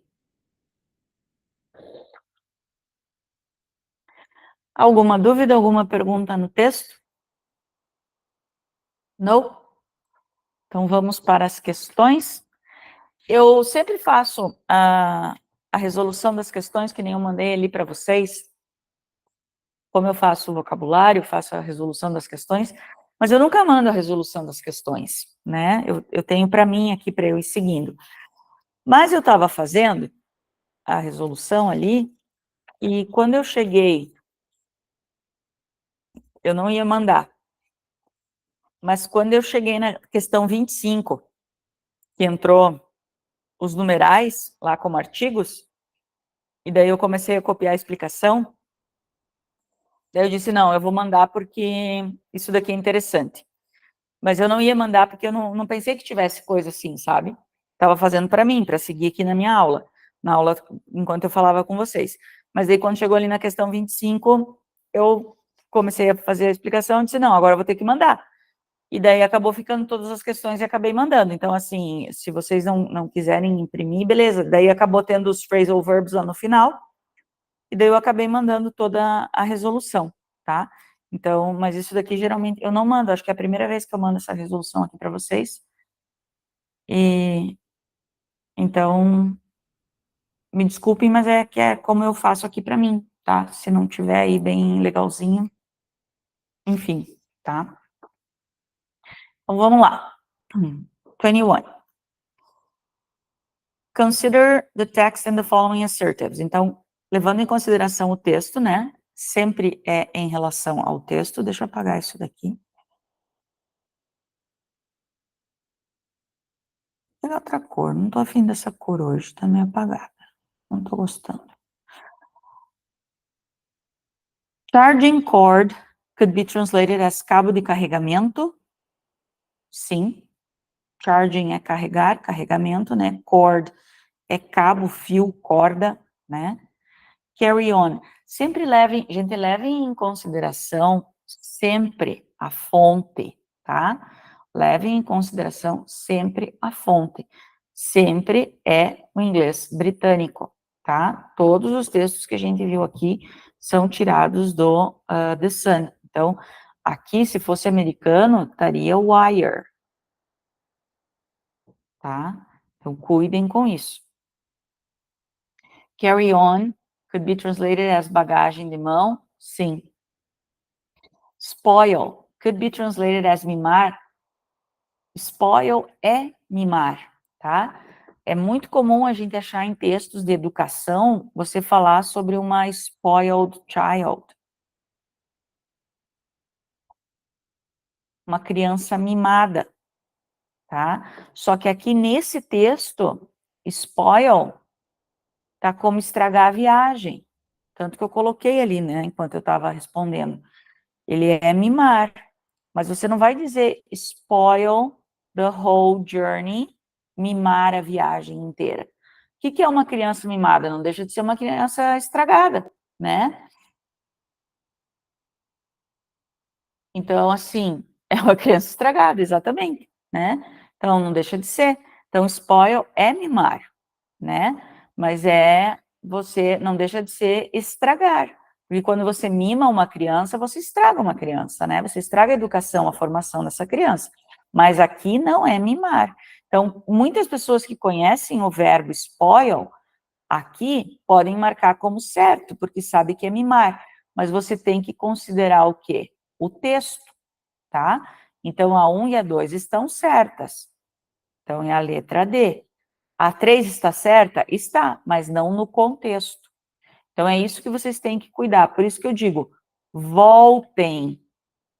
[SPEAKER 2] Alguma dúvida, alguma pergunta no texto? Não? Então, vamos para as questões. Eu sempre faço a resolução das questões, que nem eu mandei ali para vocês. Como eu faço o vocabulário, faço a resolução das questões, mas eu nunca mando a resolução das questões, né? Eu tenho para mim aqui, para eu ir seguindo. Mas eu estava fazendo a resolução ali, e quando eu cheguei, eu não ia mandar, mas quando eu cheguei na questão 25, que entrou os numerais lá como artigos, e daí eu comecei a copiar a explicação. Daí eu disse, não, eu vou mandar porque isso daqui é interessante. Mas eu não ia mandar porque eu não pensei que tivesse coisa assim, sabe? Estava fazendo para mim, para seguir aqui na aula enquanto eu falava com vocês. Mas daí quando chegou ali na questão 25, eu comecei a fazer a explicação e disse, não, agora eu vou ter que mandar. E daí acabou ficando todas as questões e acabei mandando. Então, assim, se vocês não quiserem imprimir, beleza. Daí acabou tendo os phrasal verbs lá no final, e daí eu acabei mandando toda a resolução, tá? Então, mas isso daqui geralmente eu não mando, acho que é a primeira vez que eu mando essa resolução aqui para vocês. E então, me desculpem, mas é que é como eu faço aqui para mim, tá? Se não tiver aí bem legalzinho, enfim, tá? Então, vamos lá. 21. Consider the text and the following assertives. Então, levando em consideração o texto, né? Sempre é em relação ao texto. Deixa eu apagar isso daqui. Vou pegar outra cor. Não tô afim dessa cor hoje, tá meio apagada. Não tô gostando. Charging cord could be translated as cabo de carregamento. Sim. Charging é carregar, carregamento, né? Cord é cabo, fio, corda, né? Carry on. Sempre levem em consideração sempre a fonte, tá? Levem em consideração sempre a fonte. Sempre é o inglês britânico, tá? Todos os textos que a gente viu aqui são tirados do The Sun. Então, aqui, se fosse americano, estaria wire, tá? Então, cuidem com isso. Carry on could be translated as bagagem de mão, sim. Spoil could be translated as mimar. Spoil é mimar, tá? É muito comum a gente achar em textos de educação você falar sobre uma spoiled child. Uma criança mimada, tá? Só que aqui nesse texto, spoil tá como estragar a viagem. Tanto que eu coloquei ali, né, enquanto eu estava respondendo. Ele é mimar, mas você não vai dizer spoil the whole journey, mimar a viagem inteira. O que é uma criança mimada? Não deixa de ser uma criança estragada, né? Então, assim, é uma criança estragada, exatamente, né? Então, não deixa de ser. Então, spoil é mimar, né? Mas você não deixa de ser estragar. Porque quando você mima uma criança, você estraga uma criança, né? Você estraga a educação, a formação dessa criança. Mas aqui não é mimar. Então, muitas pessoas que conhecem o verbo spoil, aqui podem marcar como certo, porque sabe que é mimar. Mas você tem que considerar o quê? O texto, tá? Então, a 1 e a 2 estão certas. Então, é a letra D. A 3 está certa? Está, mas não no contexto. Então, é isso que vocês têm que cuidar. Por isso que eu digo, voltem,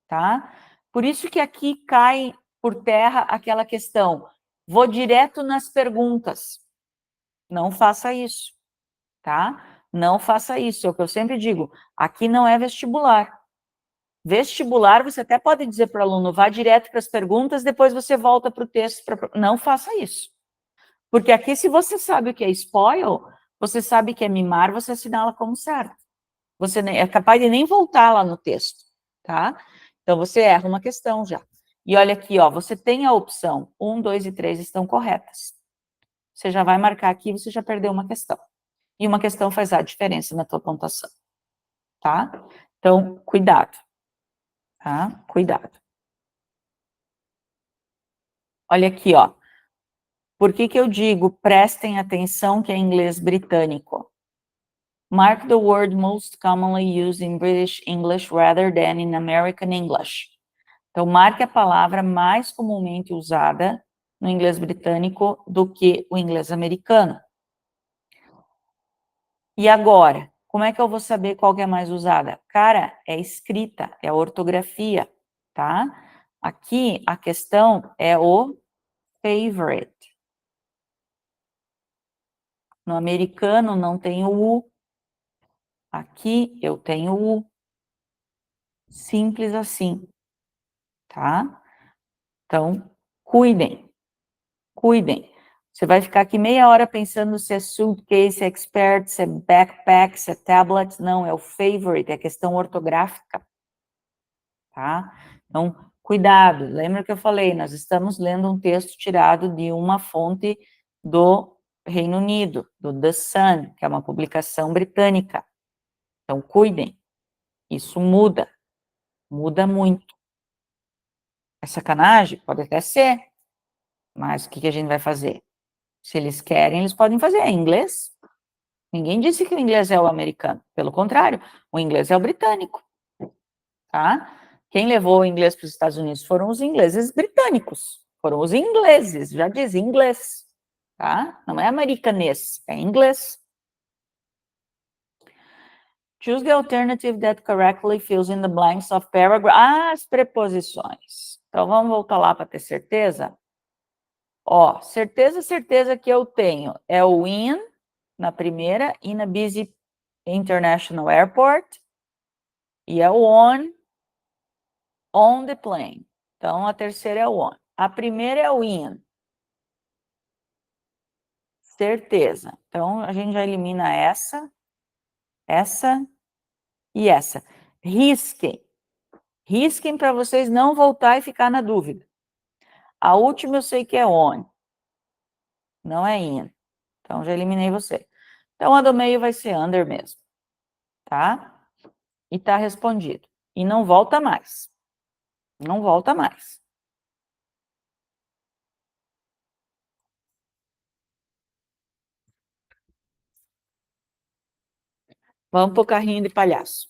[SPEAKER 2] tá? Por isso que aqui cai por terra aquela questão. Vou direto nas perguntas. Não faça isso, tá? Não faça isso. É o que eu sempre digo. Aqui não é vestibular. Vestibular, você até pode dizer para o aluno, vá direto para as perguntas, depois você volta para o texto. Não faça isso. Porque aqui, se você sabe o que é spoil, você sabe que é mimar, você assinala como certo. Você é capaz de nem voltar lá no texto, tá? Então, você erra uma questão já. E olha aqui, ó, você tem a opção 1, 2 e 3 estão corretas. Você já vai marcar aqui, você já perdeu uma questão. E uma questão faz a diferença na tua pontuação, tá? Então, cuidado, tá? Cuidado. Olha aqui, ó. Por que eu digo prestem atenção que é inglês britânico? Mark the word most commonly used in British English rather than in American English. Então, marque a palavra mais comumente usada no inglês britânico do que o inglês americano. E agora, como é que eu vou saber qual que é mais usada? Cara, é escrita, é a ortografia, tá? Aqui, a questão é o favorite. No americano não tem o U. Aqui eu tenho o U. Simples assim, tá? Então, cuidem, cuidem. Você vai ficar aqui meia hora pensando se é suitcase, se é expert, se é backpack, se é tablet. Não, é o favorite, é questão ortográfica, tá? Então, cuidado. Lembra que eu falei, nós estamos lendo um texto tirado de uma fonte do Reino Unido, do The Sun, que é uma publicação britânica. Então, cuidem. Isso muda, muda muito. É sacanagem? Pode até ser, mas o que a gente vai fazer? Se eles querem, eles podem fazer. É inglês. Ninguém disse que o inglês é o americano. Pelo contrário, o inglês é o britânico, tá? Quem levou o inglês para os Estados Unidos foram os ingleses britânicos. Foram os ingleses, já diz inglês, tá? Não é americanês, é inglês. Choose the alternative that correctly fills in the blanks of paragraph. As preposições. Então, vamos voltar lá para ter certeza? Ó, certeza que eu tenho é o in na primeira, in a busy international airport, e é o on the plane. Então, a terceira é o on. A primeira é o in. Certeza. Então, a gente já elimina essa e essa. Risquem. Risquem para vocês não voltar e ficar na dúvida. A última eu sei que é on. Não é in. Então, já eliminei você. Então, a do meio vai ser under mesmo. Tá? E tá respondido. E não volta mais. Não volta mais. Vamos pro carrinho de palhaço.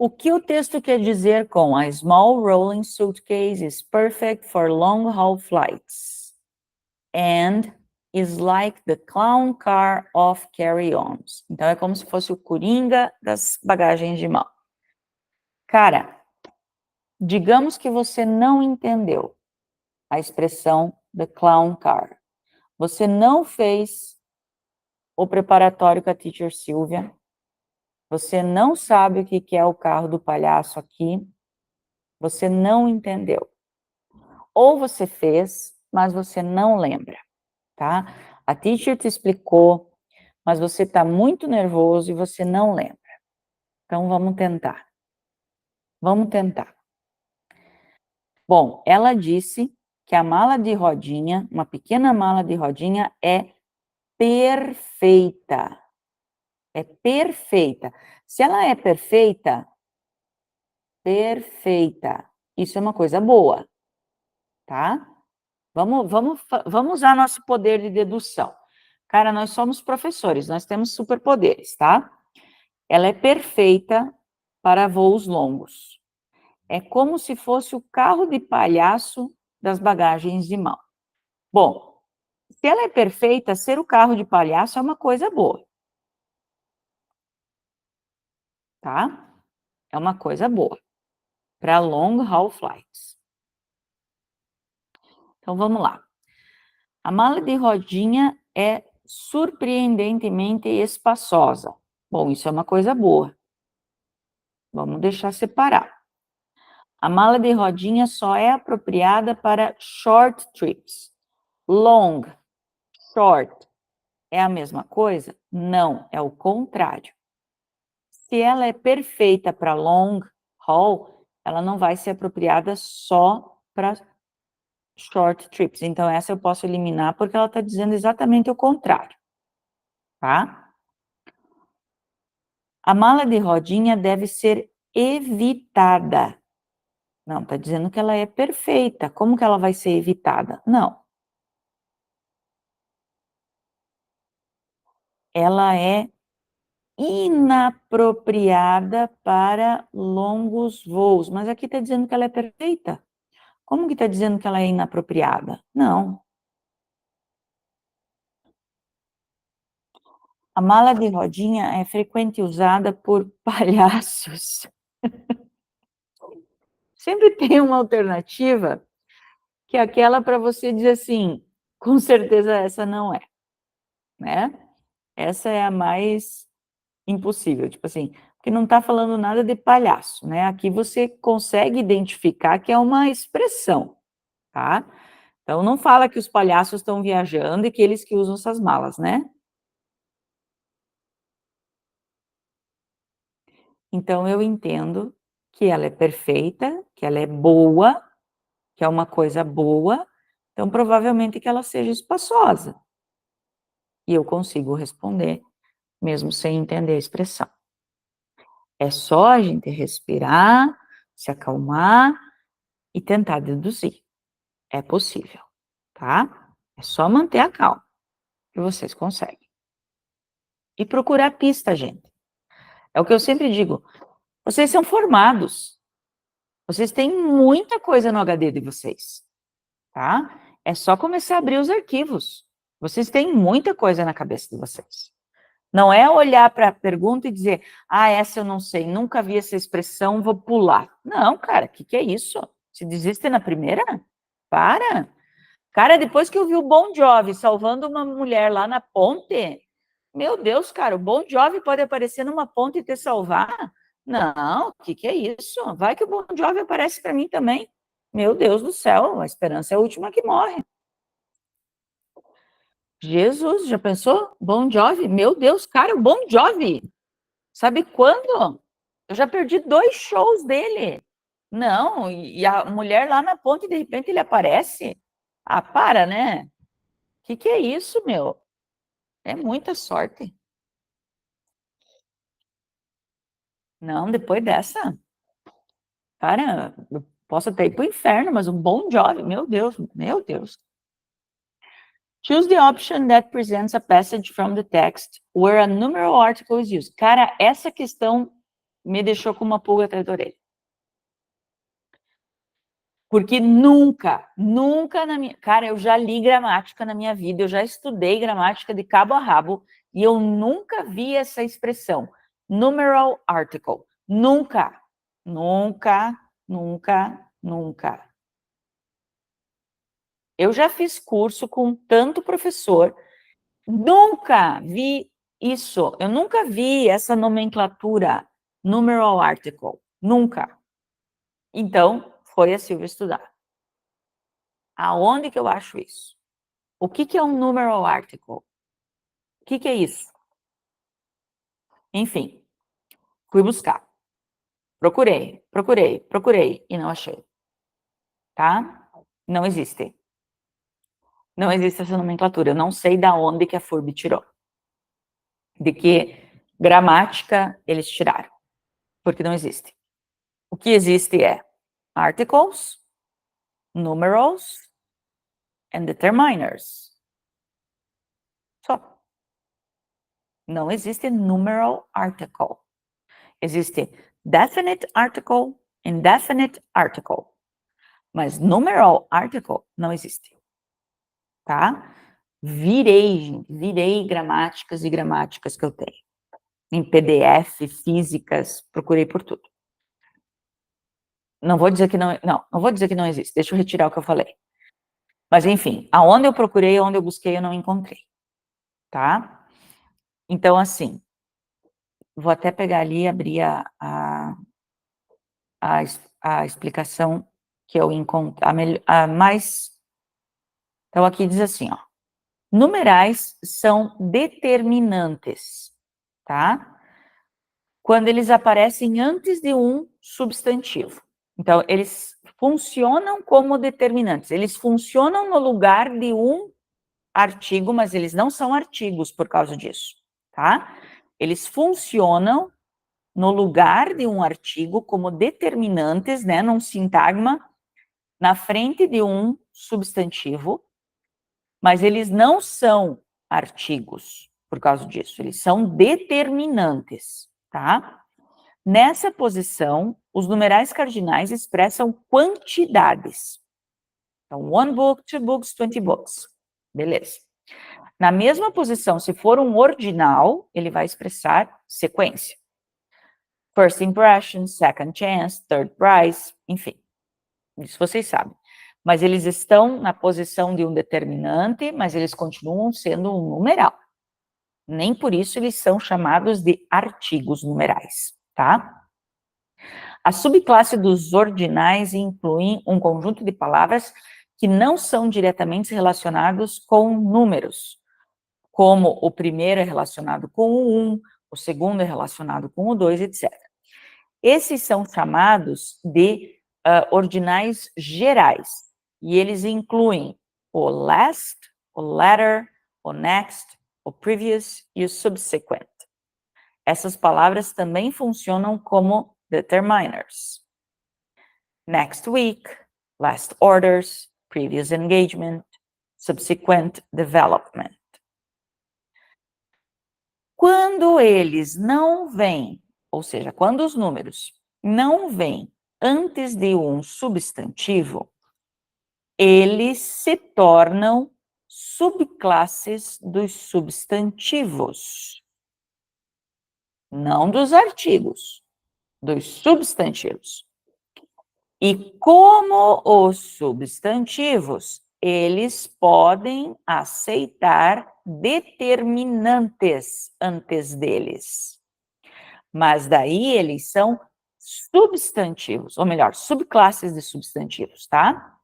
[SPEAKER 2] O que o texto quer dizer com a small rolling suitcase is perfect for long haul flights and is like the clown car of carry-ons. Então, é como se fosse o coringa das bagagens de mão. Cara, digamos que você não entendeu a expressão the clown car. Você não fez o preparatório com a teacher Silvia. Você não sabe o que é o carro do palhaço aqui. Você não entendeu. Ou você fez, mas você não lembra, tá? A teacher te explicou, mas você está muito nervoso e você não lembra. Então, vamos tentar. Vamos tentar. Bom, ela disse que a mala de rodinha, uma pequena mala de rodinha, é perfeita. É perfeita. Se ela é perfeita, isso é uma coisa boa, tá? Vamos usar nosso poder de dedução. Cara, nós somos professores, nós temos superpoderes, tá? Ela é perfeita para voos longos. É como se fosse o carro de palhaço das bagagens de mão. Bom, se ela é perfeita, ser o carro de palhaço é uma coisa boa. Tá? É uma coisa boa para long haul flights. Então, vamos lá. A mala de rodinha é surpreendentemente espaçosa. Bom, isso é uma coisa boa. Vamos deixar separar. A mala de rodinha só é apropriada para short trips. Long, short, é a mesma coisa? Não, é o contrário. Se ela é perfeita para long haul, ela não vai ser apropriada só para short trips. Então, essa eu posso eliminar porque ela está dizendo exatamente o contrário, tá? A mala de rodinha deve ser evitada. Não, está dizendo que ela é perfeita. Como que ela vai ser evitada? Não. Ela é inapropriada para longos voos. Mas aqui está dizendo que ela é perfeita. Como que está dizendo que ela é inapropriada? Não. A mala de rodinha é frequente usada por palhaços. Sempre tem uma alternativa que é aquela para você dizer assim, com certeza essa não é, né? Essa é a mais impossível, tipo assim, porque não está falando nada de palhaço, né? Aqui você consegue identificar que é uma expressão, tá? Então não fala que os palhaços estão viajando e que eles que usam essas malas, né? Então eu entendo que ela é perfeita, que ela é boa, que é uma coisa boa, então provavelmente que ela seja espaçosa. E eu consigo responder, mesmo sem entender a expressão. É só a gente respirar, se acalmar e tentar deduzir. É possível, tá? É só manter a calma, que vocês conseguem. E procurar pista, gente. É o que eu sempre digo. Vocês são formados. Vocês têm muita coisa no HD de vocês, tá? É só começar a abrir os arquivos. Vocês têm muita coisa na cabeça de vocês. Não é olhar para a pergunta e dizer, essa eu não sei, nunca vi essa expressão, vou pular. Não, cara, o que é isso? Se desiste na primeira? Para! Cara, depois que eu vi o Bon Jovi salvando uma mulher lá na ponte, meu Deus, cara, o Bon Jovi pode aparecer numa ponte e te salvar? Não, o que é isso? Vai que o Bon Jovi aparece para mim também. Meu Deus do céu, a esperança é a última que morre. Jesus, já pensou? Bon Jovi? Meu Deus, cara, o Bon Jovi. Sabe quando? Eu já perdi 2 shows dele. Não, e a mulher lá na ponte, de repente ele aparece? Para, né? O que é isso, meu? É muita sorte. Não, depois dessa, cara, eu posso até ir pro inferno, mas um Bon Jovi, meu Deus, meu Deus. Choose the option that presents a passage from the text where a numeral article is used. Cara, essa questão me deixou com uma pulga atrás da orelha. Porque nunca na minha... Cara, eu já li gramática na minha vida, eu já estudei gramática de cabo a rabo, e eu nunca vi essa expressão, numeral article. Nunca. Eu já fiz curso com tanto professor, nunca vi isso. Eu nunca vi essa nomenclatura, numeral article. Nunca. Então, foi a Silvia estudar. Aonde que eu acho isso? O que é um numeral article? O que é isso? Enfim, fui buscar. Procurei e não achei. Tá? Não existe. Não existe essa nomenclatura. Eu não sei da onde que a FURB tirou. De que gramática eles tiraram. Porque não existe. O que existe é articles, numerals and determiners. Só. Não existe numeral article. Existe definite article, indefinite article. Mas numeral article não existe. Tá? Virei gramáticas e gramáticas que eu tenho. Em PDF, físicas, procurei por tudo. Não vou dizer que não vou dizer que não existe. Deixa eu retirar o que eu falei. Mas, enfim, aonde eu procurei, aonde eu busquei, eu não encontrei. Tá? Então, assim, vou até pegar ali e abrir a explicação que eu encontrei, a mais... Então, aqui diz assim, ó. Numerais são determinantes, tá? Quando eles aparecem antes de um substantivo. Então, eles funcionam como determinantes. Eles funcionam no lugar de um artigo, mas eles não são artigos por causa disso, tá? Eles funcionam no lugar de um artigo como determinantes, né, num sintagma, na frente de um substantivo, mas eles não são artigos por causa disso, eles são determinantes, tá? Nessa posição, os numerais cardinais expressam quantidades. Então, 1 book, 2 books, 20 books. Beleza. Na mesma posição, se for um ordinal, ele vai expressar sequência. First impression, second chance, third prize, enfim. Isso vocês sabem. mas eles estão na posição de um determinante, mas eles continuam sendo um numeral. Nem por isso eles são chamados de artigos numerais, tá? A subclasse dos ordinais inclui um conjunto de palavras que não são diretamente relacionados com números, como o primeiro é relacionado com o 1, o segundo é relacionado com o 2, etc. Esses são chamados de ordinais gerais, e eles incluem o last, o latter, o next, o previous e o subsequent. Essas palavras também funcionam como determiners. Next week, last orders, previous engagement, subsequent development. Quando eles não vêm, ou seja, quando os números não vêm antes de um substantivo, eles se tornam subclasses dos substantivos, não dos artigos, dos substantivos. E como os substantivos, eles podem aceitar determinantes antes deles. Mas daí eles são substantivos, ou melhor, subclasses de substantivos, tá?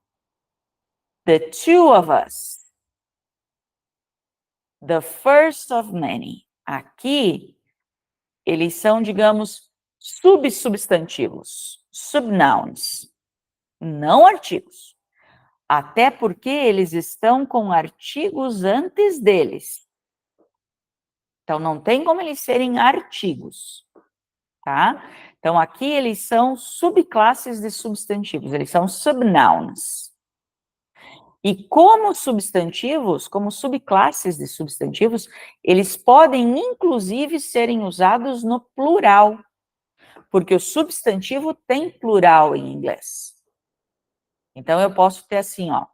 [SPEAKER 2] The two of us. The first of many. Aqui, eles são, digamos, substantivos, subnouns, não artigos. Até porque eles estão com artigos antes deles. Então, não tem como eles serem artigos, tá? Então, aqui eles são subclasses de substantivos, eles são subnouns. E como substantivos, como subclasses de substantivos, eles podem, inclusive, serem usados no plural, porque o substantivo tem plural em inglês. Então, eu posso ter assim, ó.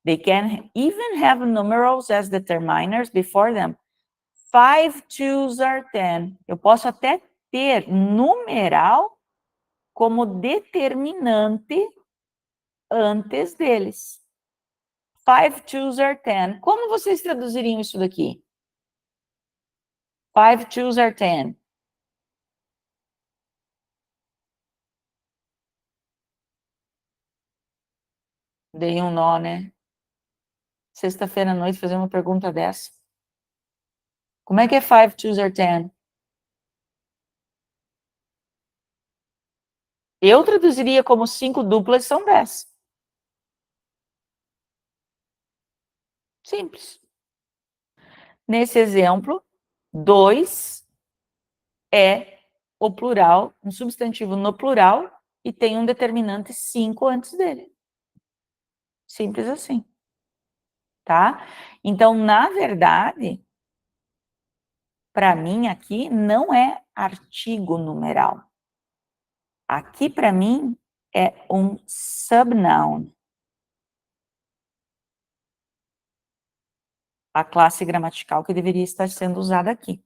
[SPEAKER 2] They can even have numerals as determiners before them. 5 twos are 10. Eu posso até ter numeral como determinante antes deles. 5 twos are 10. Como vocês traduziriam isso daqui? 5 twos are 10. Dei um nó, né? Sexta-feira à noite fazer uma pergunta dessa. Como é que é 5 twos are 10? Eu traduziria como 5 duplas são 10. Simples. Nesse exemplo, 2 é o plural, um substantivo no plural, e tem um determinante 5 antes dele. Simples assim. Tá? Então, na verdade, para mim aqui não é artigo numeral. Aqui, para mim, é um subnoun. A classe gramatical que deveria estar sendo usada aqui.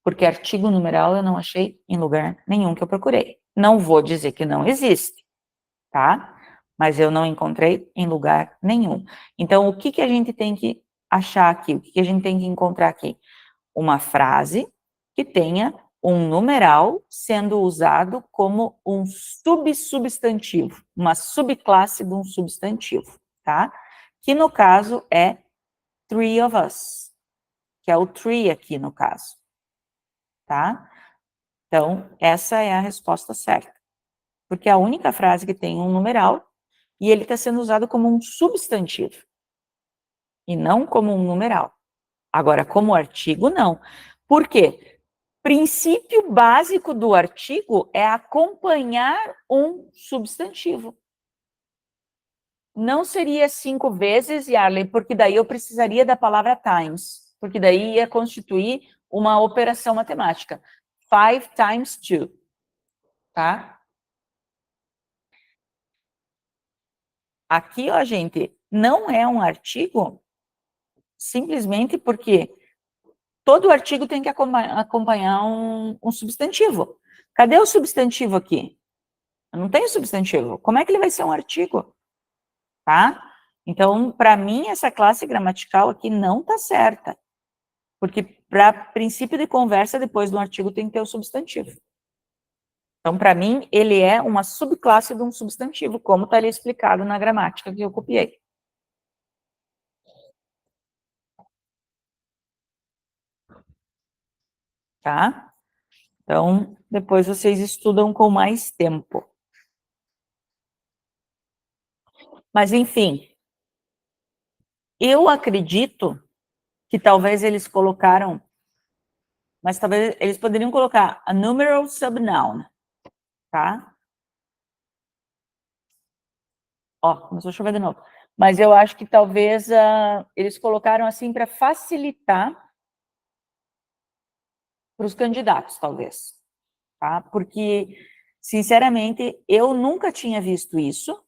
[SPEAKER 2] Porque artigo numeral eu não achei em lugar nenhum que eu procurei. Não vou dizer que não existe, tá? Mas eu não encontrei em lugar nenhum. Então, o que que a gente tem que achar aqui? O que que a gente tem que encontrar aqui? Uma frase que tenha um numeral sendo usado como um substantivo, uma subclasse de um substantivo, tá? Que no caso é three of us, que é o three aqui no caso, tá? Então, essa é a resposta certa. Porque é a única frase que tem um numeral e ele está sendo usado como um substantivo e não como um numeral. Agora, como artigo, não. Por quê? Princípio básico do artigo é acompanhar um substantivo. Não seria 5 vezes, Yarley, porque daí eu precisaria da palavra times, porque daí ia constituir uma operação matemática. 5 times 2, tá? Aqui, ó, gente, não é um artigo simplesmente porque todo artigo tem que acompanhar um substantivo. Cadê o substantivo aqui? Eu não tenho substantivo. Como é que ele vai ser um artigo? tá? Então, para mim, essa classe gramatical aqui não tá certa, porque para princípio de conversa, depois do artigo tem que ter o substantivo. Então, para mim, ele é uma subclasse de um substantivo, como está ali explicado na gramática que eu copiei. Tá? Então, depois vocês estudam com mais tempo. Mas, enfim, eu acredito que talvez eles colocaram, mas talvez eles poderiam colocar a numeral subnoun, tá? Ó, começou a chover de novo. Mas eu acho que talvez eles colocaram assim para facilitar para os candidatos, talvez, tá? Porque, sinceramente, eu nunca tinha visto isso,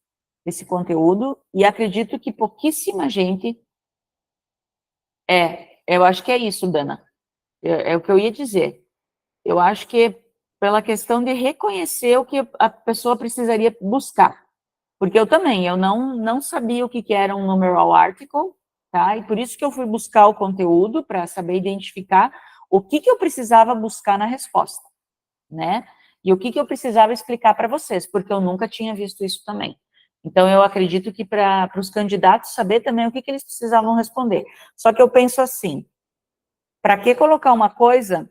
[SPEAKER 2] esse conteúdo, e acredito que pouquíssima gente... eu acho que é isso, Dana. É o que eu ia dizer. Eu acho que pela questão de reconhecer o que a pessoa precisaria buscar. Porque eu também, eu não sabia o que era um numeral article, tá? E por isso que eu fui buscar o conteúdo, para saber identificar o que eu precisava buscar na resposta, né? E o que eu precisava explicar para vocês, porque eu nunca tinha visto isso também. Então, eu acredito que para os candidatos saber também o que eles precisavam responder. Só que eu penso assim, para que colocar uma coisa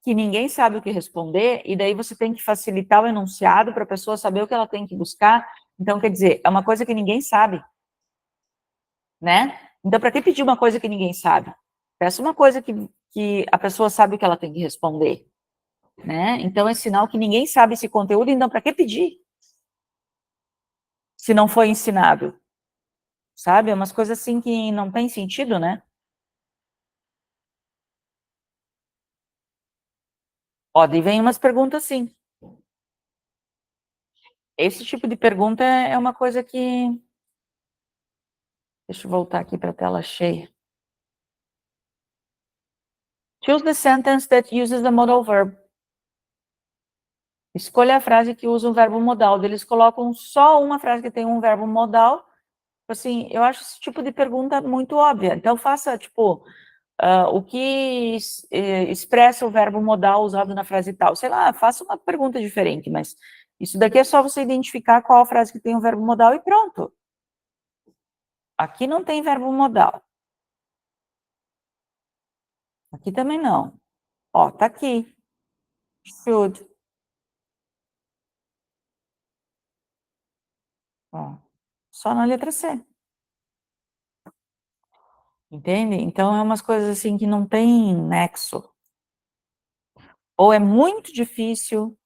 [SPEAKER 2] que ninguém sabe o que responder, e daí você tem que facilitar o enunciado para a pessoa saber o que ela tem que buscar? Então, quer dizer, é uma coisa que ninguém sabe, né? Então, para que pedir uma coisa que ninguém sabe? Peça uma coisa que a pessoa sabe o que ela tem que responder, né? Então, é sinal que ninguém sabe esse conteúdo, então, para que pedir? Se não foi ensinado, sabe? É umas coisas assim que não tem sentido, né? Ó, daí vem umas perguntas assim. Esse tipo de pergunta é uma coisa que... Deixa eu voltar aqui para a tela cheia. Choose the sentence that uses the modal verb. Escolha a frase que usa um verbo modal. Eles colocam só uma frase que tem um verbo modal. Assim, eu acho esse tipo de pergunta muito óbvia. Então, faça, tipo, o que expressa o verbo modal usado na frase tal. Sei lá, faça uma pergunta diferente, mas isso daqui é só você identificar qual a frase que tem o verbo modal e pronto. Aqui não tem verbo modal. Aqui também não. Ó, tá aqui. Should. Ó, só na letra C. Entende? Então, é umas coisas assim que não tem nexo. Ou é muito difícil,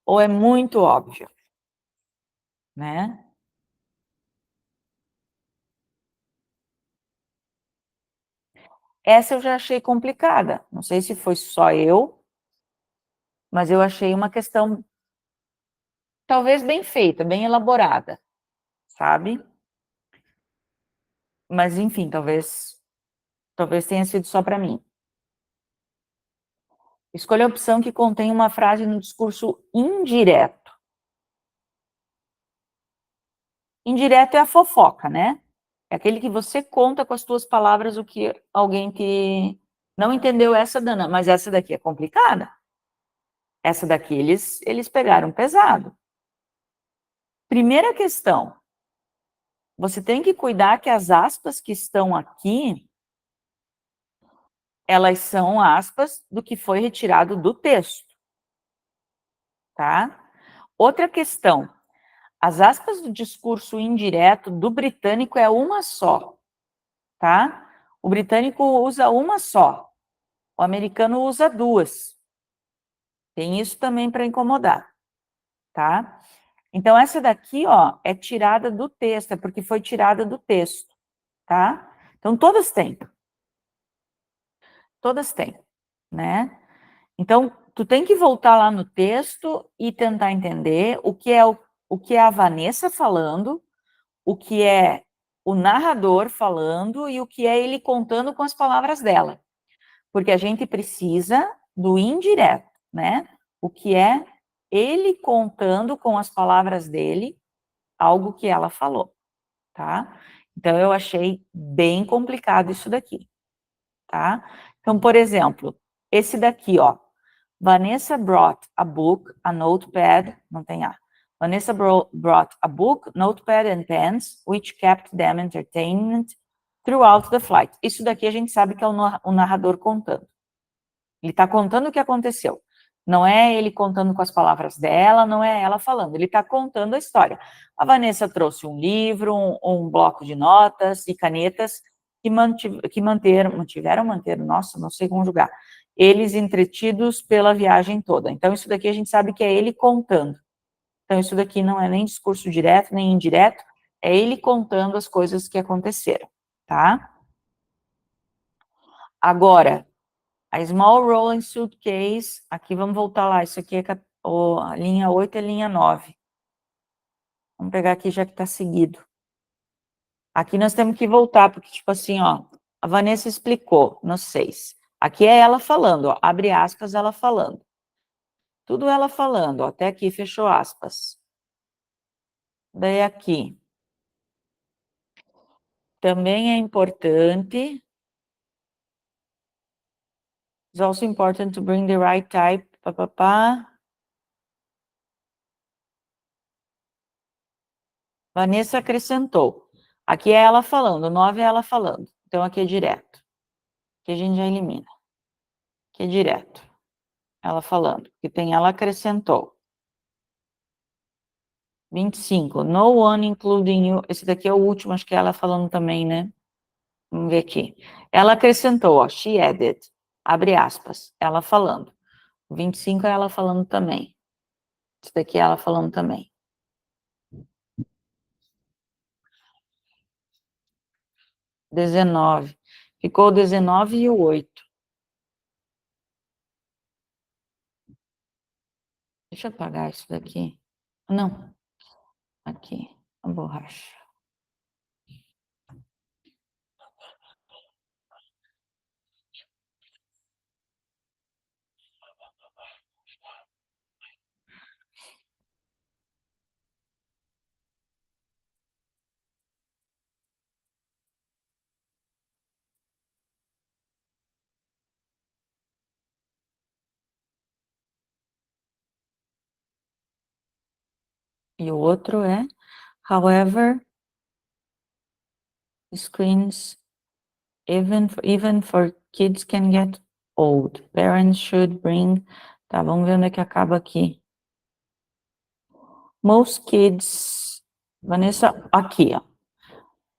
[SPEAKER 2] ou é muito óbvio, né? Essa eu já achei complicada. Não sei se foi só eu, mas eu achei uma questão talvez bem feita, bem elaborada, sabe? Mas, enfim, talvez tenha sido só para mim. Escolha a opção que contém uma frase no discurso indireto. Indireto é a fofoca, né? É aquele que você conta com as suas palavras o que alguém que não entendeu essa, Dana, mas essa daqui é complicada. Essa daqui eles pegaram pesado. Primeira questão, você tem que cuidar que as aspas que estão aqui, elas são aspas do que foi retirado do texto, tá? Outra questão, as aspas do discurso indireto do britânico é uma só, tá? O britânico usa uma só, o americano usa duas. Tem isso também para incomodar, tá? Então, essa daqui, ó, é tirada do texto, é porque foi tirada do texto, tá? Então, todas têm. Todas têm, né? Então, tu tem que voltar lá no texto e tentar entender o que é a Vanessa falando, o que é o narrador falando e o que é ele contando com as palavras dela. Porque a gente precisa do indireto, né? O que é ele contando com as palavras dele algo que ela falou, tá? Então, eu achei bem complicado isso daqui, tá? Então, por exemplo, esse daqui, ó. Vanessa brought a book, a notepad, não tem A. Vanessa brought a book, notepad and pens, which kept them entertained throughout the flight. Isso daqui a gente sabe que é o narrador contando. Ele está contando o que aconteceu. Não é ele contando com as palavras dela, não é ela falando. Ele está contando a história. A Vanessa trouxe um livro, um bloco de notas e canetas que mantiveram, nossa, não sei conjugar, eles entretidos pela viagem toda. Então, isso daqui a gente sabe que é ele contando. Então, isso daqui não é nem discurso direto, nem indireto, é ele contando as coisas que aconteceram, tá? Agora, a small rolling suitcase, aqui vamos voltar lá, isso aqui é a linha 8 e a linha 9. Vamos pegar aqui já que está seguido. Aqui nós temos que voltar, porque tipo assim, ó, a Vanessa explicou no 6. Aqui é ela falando, ó, abre aspas, ela falando. Tudo ela falando, ó, até aqui fechou aspas. Daí aqui. Também é importante. It's also important to bring the right type, papapá. Vanessa acrescentou. Aqui é ela falando, 9 é ela falando. Então, aqui é direto. Aqui a gente já elimina. Aqui é direto. Ela falando. Que tem ela acrescentou. 25. No one including you. Esse daqui é o último, acho que é ela falando também, né? Vamos ver aqui. Ela acrescentou, ó. She added. Abre aspas. Ela falando. 25 é ela falando também. Esse daqui é ela falando também. Dezenove. Ficou o 19 e o 8. Deixa eu apagar isso daqui. Não. Aqui, a borracha. E o outro é, however, screens, even for kids can get old. Parents should bring... Tá, vamos ver onde é que acaba aqui. Most kids... Vanessa, aqui, ó.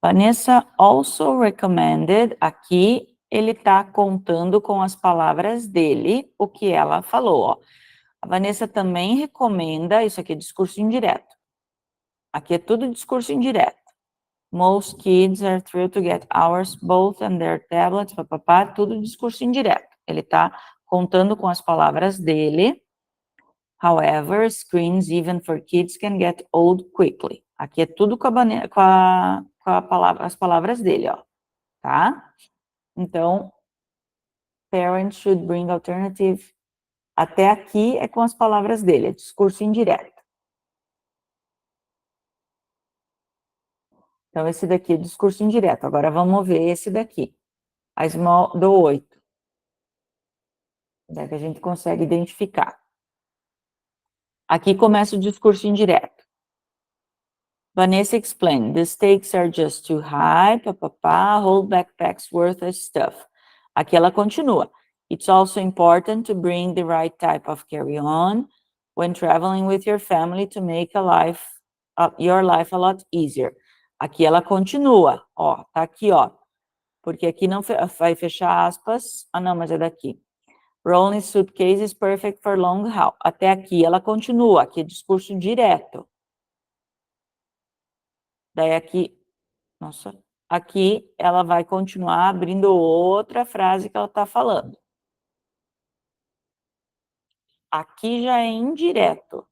[SPEAKER 2] Vanessa also recommended, aqui ele tá contando com as palavras dele, o que ela falou, ó. A Vanessa também recomenda, isso aqui é discurso indireto. Aqui é tudo discurso indireto. Most kids are thrilled to get ours, both on their tablets, papapá, tudo discurso indireto. Ele está contando com as palavras dele. However, screens even for kids can get old quickly. Aqui é tudo com as palavras dele, ó. Tá? Então, parents should bring alternative. Até aqui é com as palavras dele, é discurso indireto. Então, esse daqui é discurso indireto. Agora, vamos ver esse daqui. A small do 8. Daí que a gente consegue identificar. Aqui começa o discurso indireto. Vanessa explained, the stakes are just too high, papapá, whole backpacks worth of stuff. Aqui ela continua. It's also important to bring the right type of carry-on when traveling with your family to make your life a lot easier. Aqui ela continua, ó, tá aqui, ó. Porque aqui não vai fechar aspas. Ah, não, mas é daqui. Rolling suitcase is perfect for long haul. Até aqui ela continua, aqui é discurso direto. Daí aqui, nossa, aqui ela vai continuar abrindo outra frase que ela está falando. Aqui já é indireto.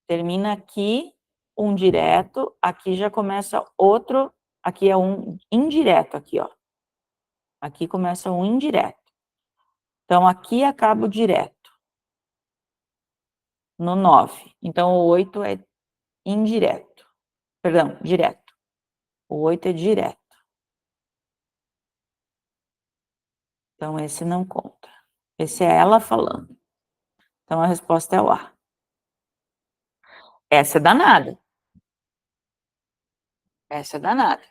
[SPEAKER 2] Termina aqui um direto, aqui já começa outro, aqui é um indireto aqui, ó. Aqui começa um indireto. Então, aqui acaba o direto. No 9. Então, o 8 é indireto. Perdão, direto. O 8 é direto. Então, esse não conta. Esse é ela falando. Então, a resposta é o A. Essa é danada. Essa é danada.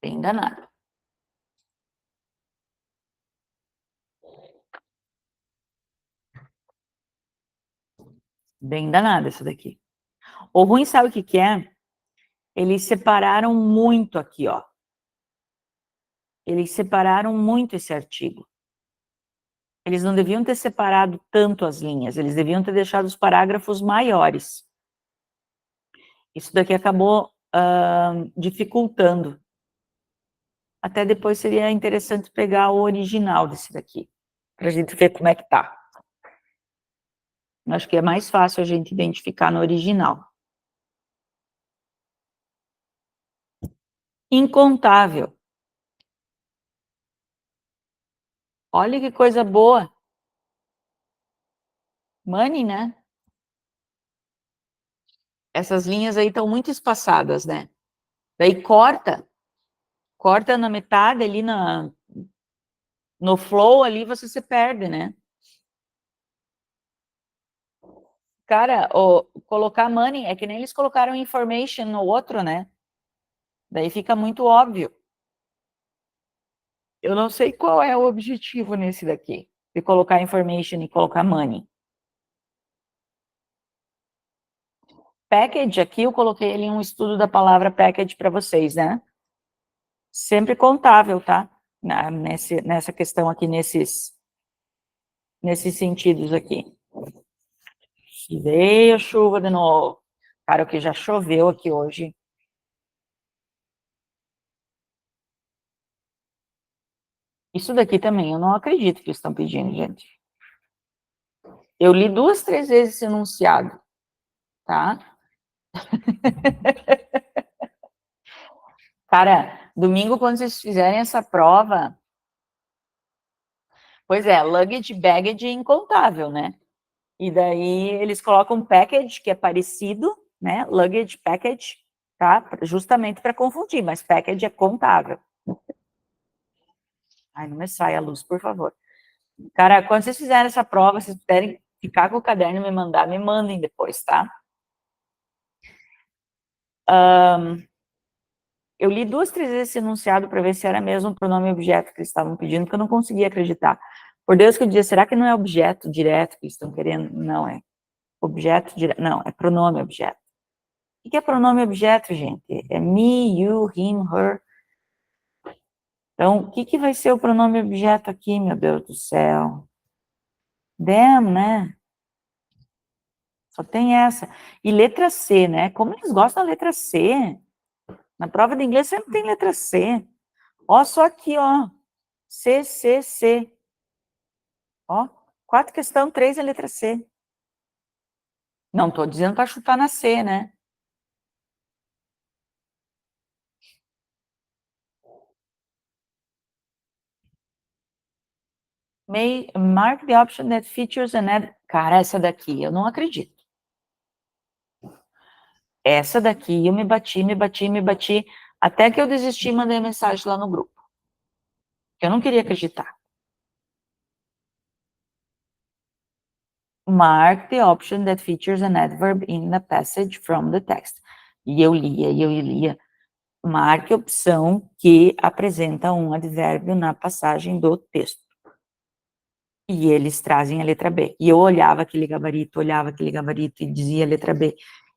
[SPEAKER 2] Bem danada. Bem danada essa daqui. O ruim, sabe o que que é? Eles separaram muito aqui, ó. Eles separaram muito esse artigo. Eles não deviam ter separado tanto as linhas, eles deviam ter deixado os parágrafos maiores. Isso daqui acabou dificultando. Até depois seria interessante pegar o original desse daqui, para a gente ver como é que tá. Acho que é mais fácil a gente identificar no original. Incontável. Olha que coisa boa. Money, né? Essas linhas aí estão muito espaçadas, né? Daí corta na metade ali no flow ali, você se perde, né? Cara, colocar money é que nem eles colocaram information no outro, né? Daí fica muito óbvio. Eu não sei qual é o objetivo nesse daqui, de colocar information e colocar money. Package, aqui eu coloquei ali um estudo da palavra package para vocês, né? Sempre contável, tá? Nessa questão aqui, nesses sentidos aqui. E veio chuva de novo. Cara, o que já choveu aqui hoje. Isso daqui também, eu não acredito que eles estão pedindo, gente. Eu li 2, 3 vezes esse enunciado, tá? Cara, domingo, quando vocês fizerem essa prova... Pois é, luggage, baggage é incontável, né? E daí eles colocam package, que é parecido, né? Luggage, package, tá? Justamente para confundir, mas package é contável. Ai, não me sai a luz, por favor. Cara, quando vocês fizerem essa prova, vocês puderem ficar com o caderno e me mandar, me mandem depois, tá? Eu li 2, 3 vezes esse enunciado para ver se era mesmo o pronome objeto que eles estavam pedindo, porque eu não conseguia acreditar. Por Deus que eu dizia, será que não é objeto direto que eles estão querendo? Não, é objeto direto. Não, é pronome objeto. O que é pronome objeto, gente? É me, you, him, her. Então, o que vai ser o pronome objeto aqui, meu Deus do céu? Them, né? Só tem essa. E letra C, né? Como eles gostam da letra C. Na prova de inglês sempre tem letra C. Ó, só aqui, ó. C, C, C. Ó, 4 questão, 3 é letra C. Não estou dizendo para chutar na C, né? May mark the option that features an add... Cara, essa daqui eu não acredito. Essa daqui eu me bati, até que eu desisti e mandei mensagem lá no grupo. Eu não queria acreditar. Mark the option that features an adverb in the passage from the text. E eu lia. Marque a opção que apresenta um advérbio na passagem do texto. E eles trazem a letra B. E eu olhava aquele gabarito e dizia a letra B.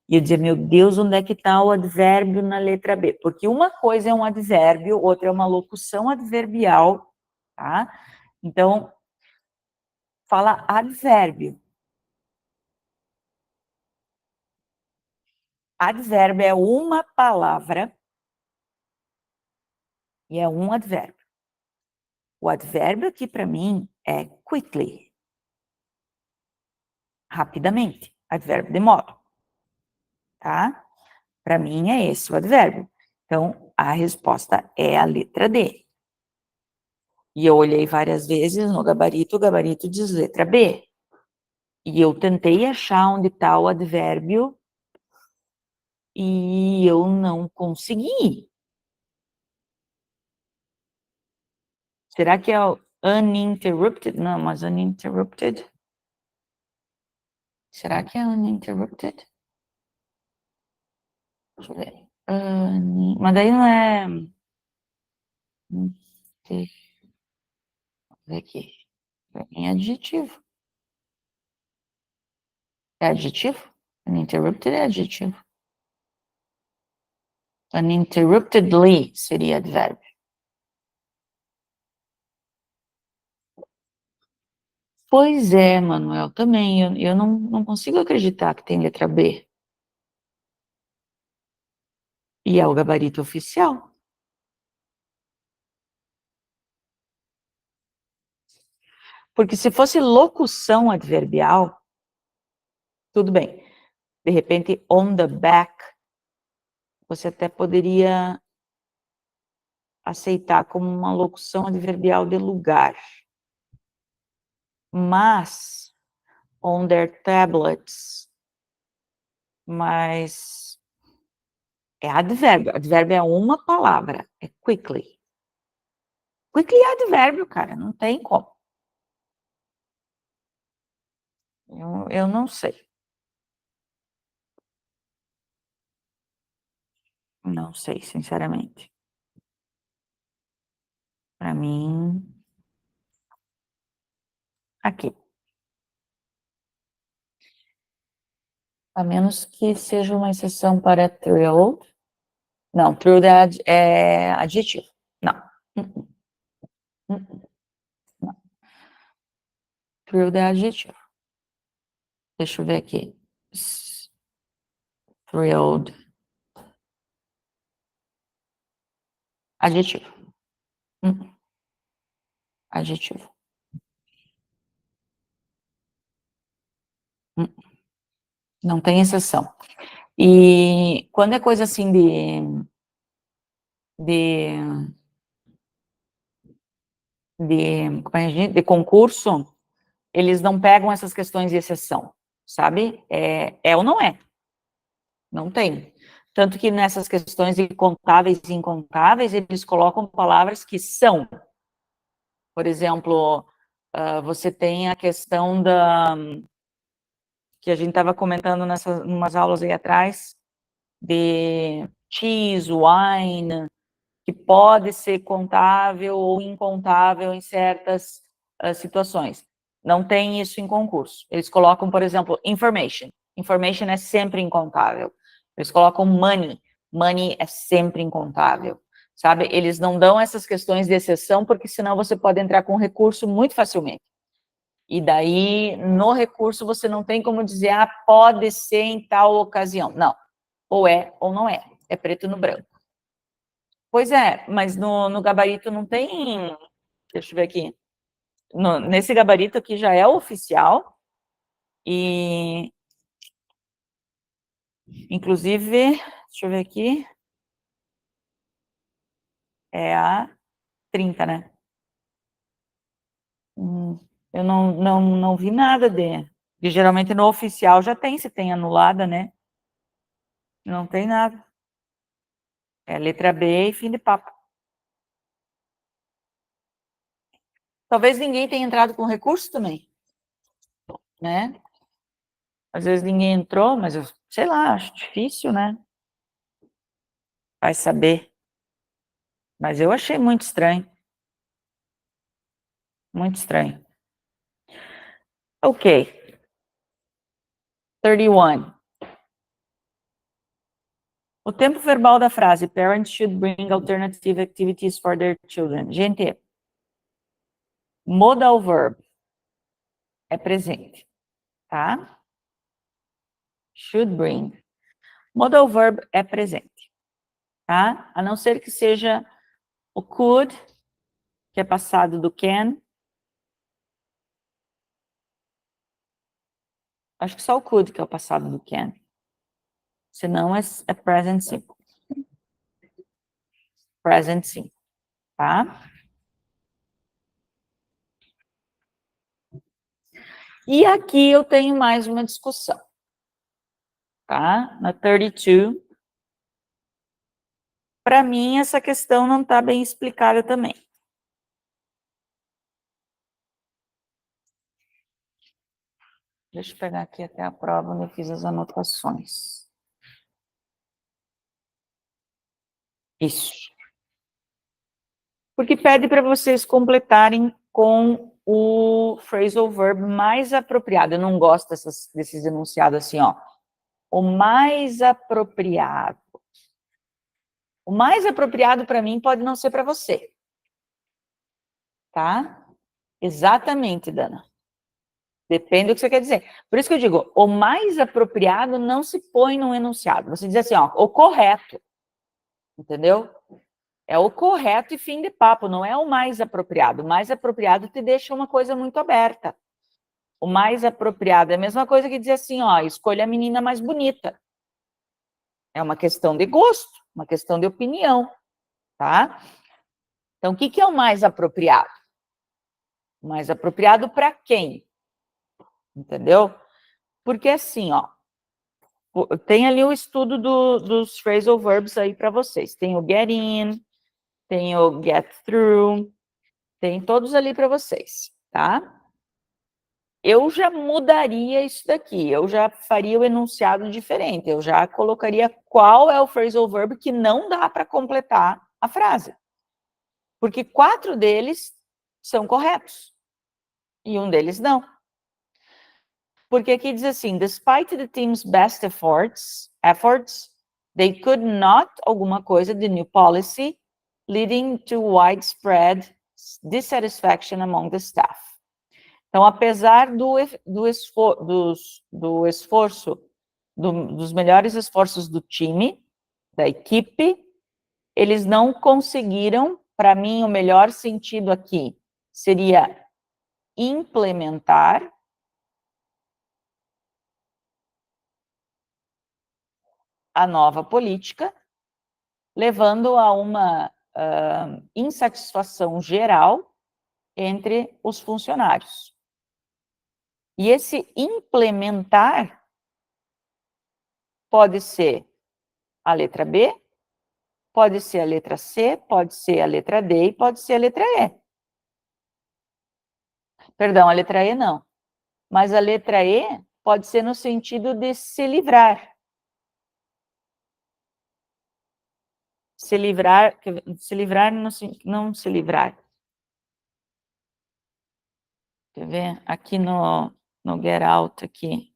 [SPEAKER 2] E eu dizia, meu Deus, onde é que está o advérbio na letra B? Porque uma coisa é um advérbio, outra é uma locução adverbial, tá? Então, fala advérbio. Advérbio é uma palavra e é um advérbio. O advérbio aqui para mim é quickly. Rapidamente. Advérbio de modo. Tá? Para mim é esse o advérbio. Então, a resposta é a letra D. E eu olhei várias vezes no gabarito, o gabarito diz letra B. E eu tentei achar onde está o advérbio E eu não consegui. Será que é o uninterrupted? Não, mas uninterrupted. Será que é uninterrupted? Deixa eu ver. Mas daí não é. Deixa eu ver aqui. Pra mim é adjetivo. É adjetivo? Uninterrupted é adjetivo. Uninterruptedly seria advérbio. Pois é, Manuel, também. Eu não consigo acreditar que tem letra B. E é o gabarito oficial. Porque se fosse locução adverbial, tudo bem. De repente, on the back, você até poderia aceitar como uma locução adverbial de lugar. Mas, on their tablets, mas é advérbio. Advérbio é uma palavra, é quickly. Quickly é advérbio, cara, não tem como. Eu não sei. Não sei, sinceramente. Para mim, aqui. A menos que seja uma exceção para thrilled. Não, thrilled é adjetivo. Não. Não. Thrilled é adjetivo. Deixa eu ver aqui. Thrilled. Adjetivo. Adjetivo. Não tem exceção. E quando é coisa assim de concurso, eles não pegam essas questões de exceção, sabe? É ou não é? Não tem. Tanto que nessas questões de contáveis e incontáveis, eles colocam palavras que são. Por exemplo, você tem a questão que a gente estava comentando umas aulas aí atrás, de cheese, wine, que pode ser contável ou incontável em certas situações. Não tem isso em concurso. Eles colocam, por exemplo, information. Information é sempre incontável. Eles colocam money. Money é sempre incontável. Sabe? Eles não dão essas questões de exceção, porque senão você pode entrar com recurso muito facilmente. E daí, no recurso, você não tem como dizer, pode ser em tal ocasião. Não. Ou é ou não é. É preto no branco. Pois é, mas no gabarito não tem. Deixa eu ver aqui. Nesse gabarito aqui já é oficial. E, inclusive, deixa eu ver aqui. É a 30, né? Eu não vi nada de. E geralmente no oficial já tem, se tem anulada, né? Não tem nada. É letra B e fim de papo. Talvez ninguém tenha entrado com recurso também, né? Às vezes ninguém entrou, mas eu sei lá, acho difícil, né? Vai saber. Mas eu achei muito estranho. Muito estranho. Ok. 31. O tempo verbal da frase parents should bring alternative activities for their children. Gente, modal verb é presente, tá? Should bring. Modal verb é presente, tá? A não ser que seja o could, que é passado do can. Acho que só o could que é o passado do can. Senão é present simple. Present simple, tá? E aqui eu tenho mais uma discussão, tá? Na 32, para mim, essa questão não está bem explicada também. Deixa eu pegar aqui até a prova onde eu fiz as anotações. Isso. Porque pede para vocês completarem com o phrasal verb mais apropriado. Eu não gosto desses enunciados assim, ó. O mais apropriado. O mais apropriado para mim pode não ser para você. Tá? Exatamente, Dana. Depende do que você quer dizer. Por isso que eu digo, o mais apropriado não se põe num enunciado. Você diz assim, ó, o correto. Entendeu? É o correto e fim de papo, não é o mais apropriado. O mais apropriado te deixa uma coisa muito aberta. O mais apropriado é a mesma coisa que dizer assim, ó, escolha a menina mais bonita. É uma questão de gosto, uma questão de opinião, tá? Então, o que é o mais apropriado? O mais apropriado para quem? Entendeu? Porque assim, ó, tem ali o estudo dos phrasal verbs aí para vocês. Tem o get in, tem o get through, tem todos ali para vocês, tá? Eu já mudaria isso daqui, eu já faria o enunciado diferente, eu já colocaria qual é o phrasal verb que não dá para completar a frase. Porque 4 deles são corretos e um deles não. Porque aqui diz assim, despite the team's best efforts, they could not, alguma coisa, the new policy, leading to widespread dissatisfaction among the staff. Então, apesar dos melhores esforços do time, da equipe, eles não conseguiram, para mim, o melhor sentido aqui seria implementar a nova política, levando a uma insatisfação geral entre os funcionários. E esse implementar pode ser a letra B, pode ser a letra C, pode ser a letra D e pode ser a letra E. Perdão, a letra E não. Mas a letra E pode ser no sentido de se livrar. Se livrar não se livrar. Quer ver? Aqui no Get Out, aqui.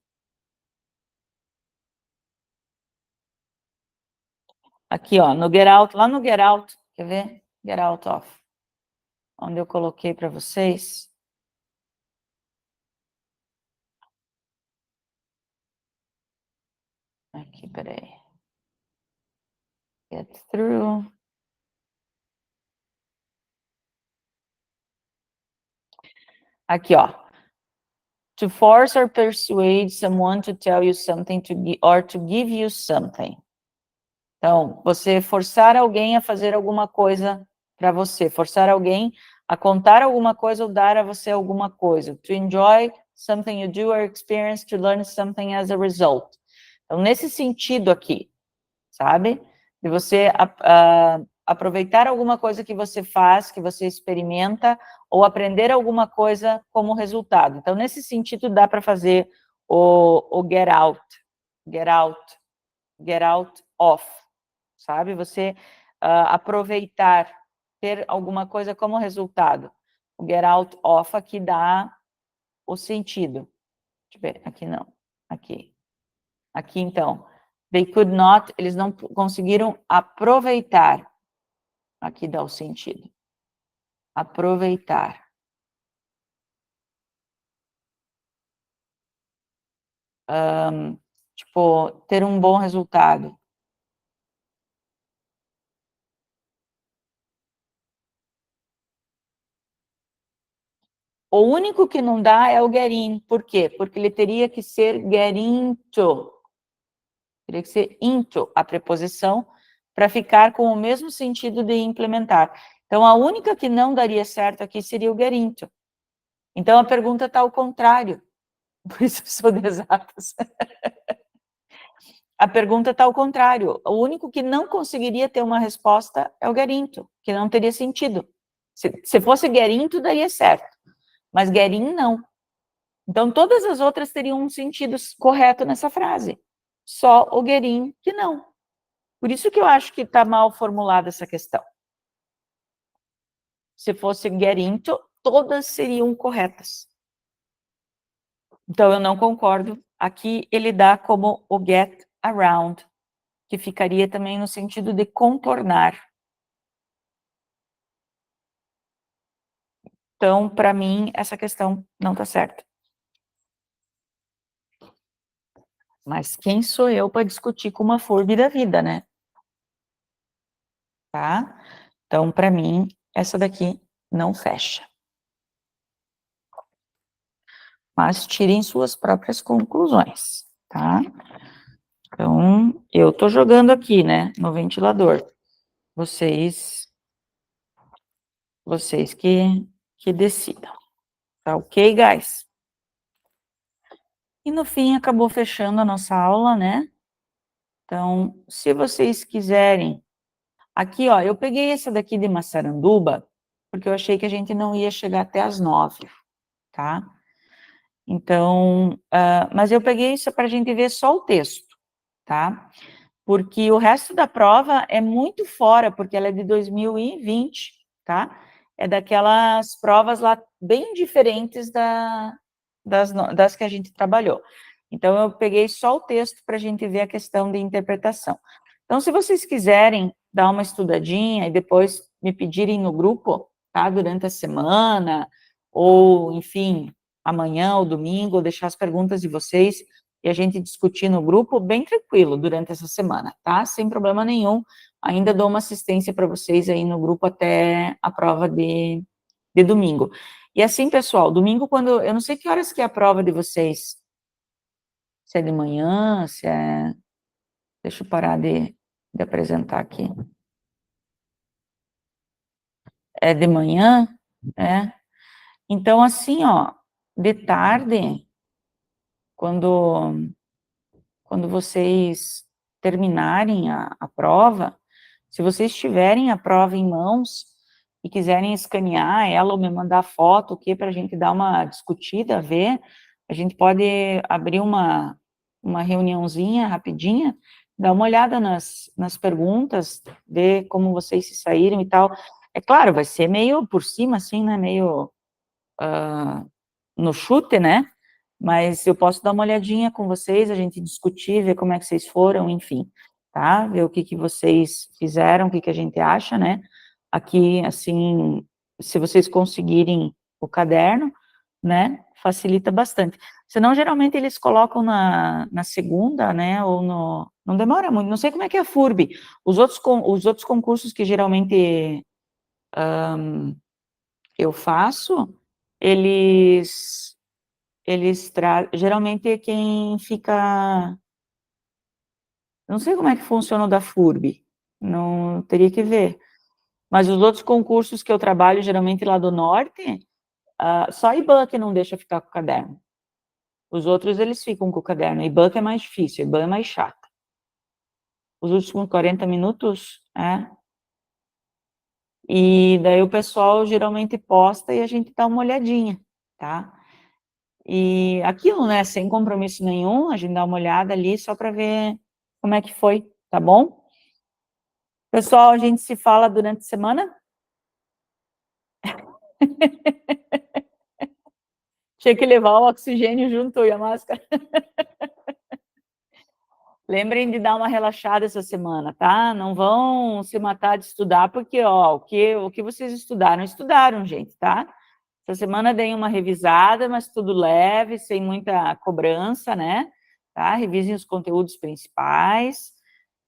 [SPEAKER 2] Aqui, ó, no Get Out, lá no Get Out, quer ver? Get Out of. Onde eu coloquei para vocês. Aqui, peraí. Get through. Aqui, ó. To force or persuade someone to tell you something or to give you something. Então, você forçar alguém a fazer alguma coisa para você, forçar alguém a contar alguma coisa ou dar a você alguma coisa. To enjoy something you do or experience, to learn something as a result. Então, nesse sentido aqui, sabe? De você aproveitar alguma coisa que você faz, que você experimenta, ou aprender alguma coisa como resultado. Então, nesse sentido, dá para fazer o get out, get out, get out of, sabe? Você aproveitar, ter alguma coisa como resultado. O get out of aqui dá o sentido. Deixa eu ver, aqui não, aqui. Aqui, então, they could not, eles não conseguiram aproveitar. Aqui dá o sentido. Aproveitar. Tipo, ter um bom resultado. O único que não dá é o get in. Por quê? Porque ele teria que ser get into. Teria que ser into, a preposição, para ficar com o mesmo sentido de implementar. Então, a única que não daria certo aqui seria o get into. Então, a pergunta está ao contrário. Por isso eu sou de exatas. a pergunta está ao contrário. O único que não conseguiria ter uma resposta é o get into, que não teria sentido. Se fosse get into, daria certo. Mas get in, não. Então, todas as outras teriam um sentido correto nessa frase. Só o get in que não. Por isso que eu acho que está mal formulada essa questão. Se fosse get into, todas seriam corretas. Então, eu não concordo. Aqui, ele dá como o get around, que ficaria também no sentido de contornar. Então, para mim, essa questão não está certa. Mas quem sou eu para discutir com uma FURB da vida, né? Tá? Então, para mim, essa daqui não fecha. Mas tirem suas próprias conclusões, tá? Então, eu tô jogando aqui, né, no ventilador. Vocês que decidam. Tá ok, guys? E no fim, acabou fechando a nossa aula, né? Então, se vocês quiserem... Aqui, ó, eu peguei essa daqui de Massaranduba, porque eu achei que a gente não ia chegar até as 9, tá? Então, mas eu peguei isso para a gente ver só o texto, tá? Porque o resto da prova é muito fora, porque ela é de 2020, tá? É daquelas provas lá bem diferentes das que a gente trabalhou. Então, eu peguei só o texto para a gente ver a questão de interpretação. Então, se vocês quiserem dar uma estudadinha e depois me pedirem no grupo, tá? Durante a semana, ou, enfim, amanhã ou domingo, ou deixar as perguntas de vocês e a gente discutir no grupo bem tranquilo durante essa semana, tá? Sem problema nenhum. Ainda dou uma assistência para vocês aí no grupo até a prova de domingo. E assim, pessoal, domingo quando... Eu não sei que horas que é a prova de vocês. Se é de manhã, se é... Deixa eu parar de apresentar aqui. É de manhã, é? Então, assim, ó, de tarde, quando vocês terminarem a prova, se vocês tiverem a prova em mãos e quiserem escanear ela ou me mandar foto, o que, para a gente dar uma discutida, ver, a gente pode abrir uma reuniãozinha rapidinha, dar uma olhada nas perguntas, ver como vocês se saíram e tal. É claro, vai ser meio por cima, assim, né, meio no chute, né, mas eu posso dar uma olhadinha com vocês, a gente discutir, ver como é que vocês foram, enfim, tá? Ver o que vocês fizeram, o que a gente acha, né? Aqui, assim, se vocês conseguirem o caderno, né, facilita bastante. Senão, geralmente, eles colocam na segunda, né, ou no... Não demora muito, não sei como é que é a FURB. Os outros concursos que geralmente eu faço, geralmente quem fica... Não sei como é que funciona o da FURB, não teria que ver. Mas os outros concursos que eu trabalho, geralmente lá do norte, só a IBAN que não deixa ficar com o caderno. Os outros, eles ficam com o caderno. A IBAN que é mais difícil, a IBAN é mais chata. Os últimos 40 minutos, E daí o pessoal geralmente posta e a gente dá uma olhadinha, tá? E aquilo, né, sem compromisso nenhum, a gente dá uma olhada ali só para ver como é que foi, tá bom? Pessoal, a gente se fala durante a semana? Tinha que levar o oxigênio junto e a máscara. Lembrem de dar uma relaxada essa semana, tá? Não vão se matar de estudar, porque, ó, o que vocês estudaram, gente, tá? Essa semana deem uma revisada, mas tudo leve, sem muita cobrança, né? Tá? Revisem os conteúdos principais,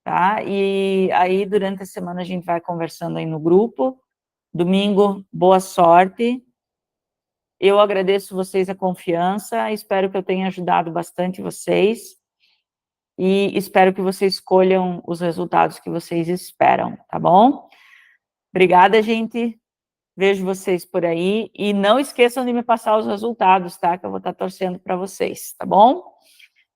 [SPEAKER 2] tá? E aí, durante a semana, a gente vai conversando aí no grupo. Domingo, boa sorte. Eu agradeço vocês a confiança, espero que eu tenha ajudado bastante vocês e espero que vocês escolham os resultados que vocês esperam, tá bom? Obrigada, gente. Vejo vocês por aí e não esqueçam de me passar os resultados, tá? Que eu vou estar torcendo para vocês, tá bom?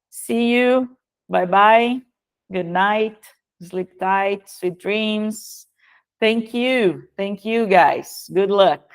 [SPEAKER 2] See you. Bye, bye. Good night. Sleep tight. Sweet dreams. Thank you, guys. Good luck.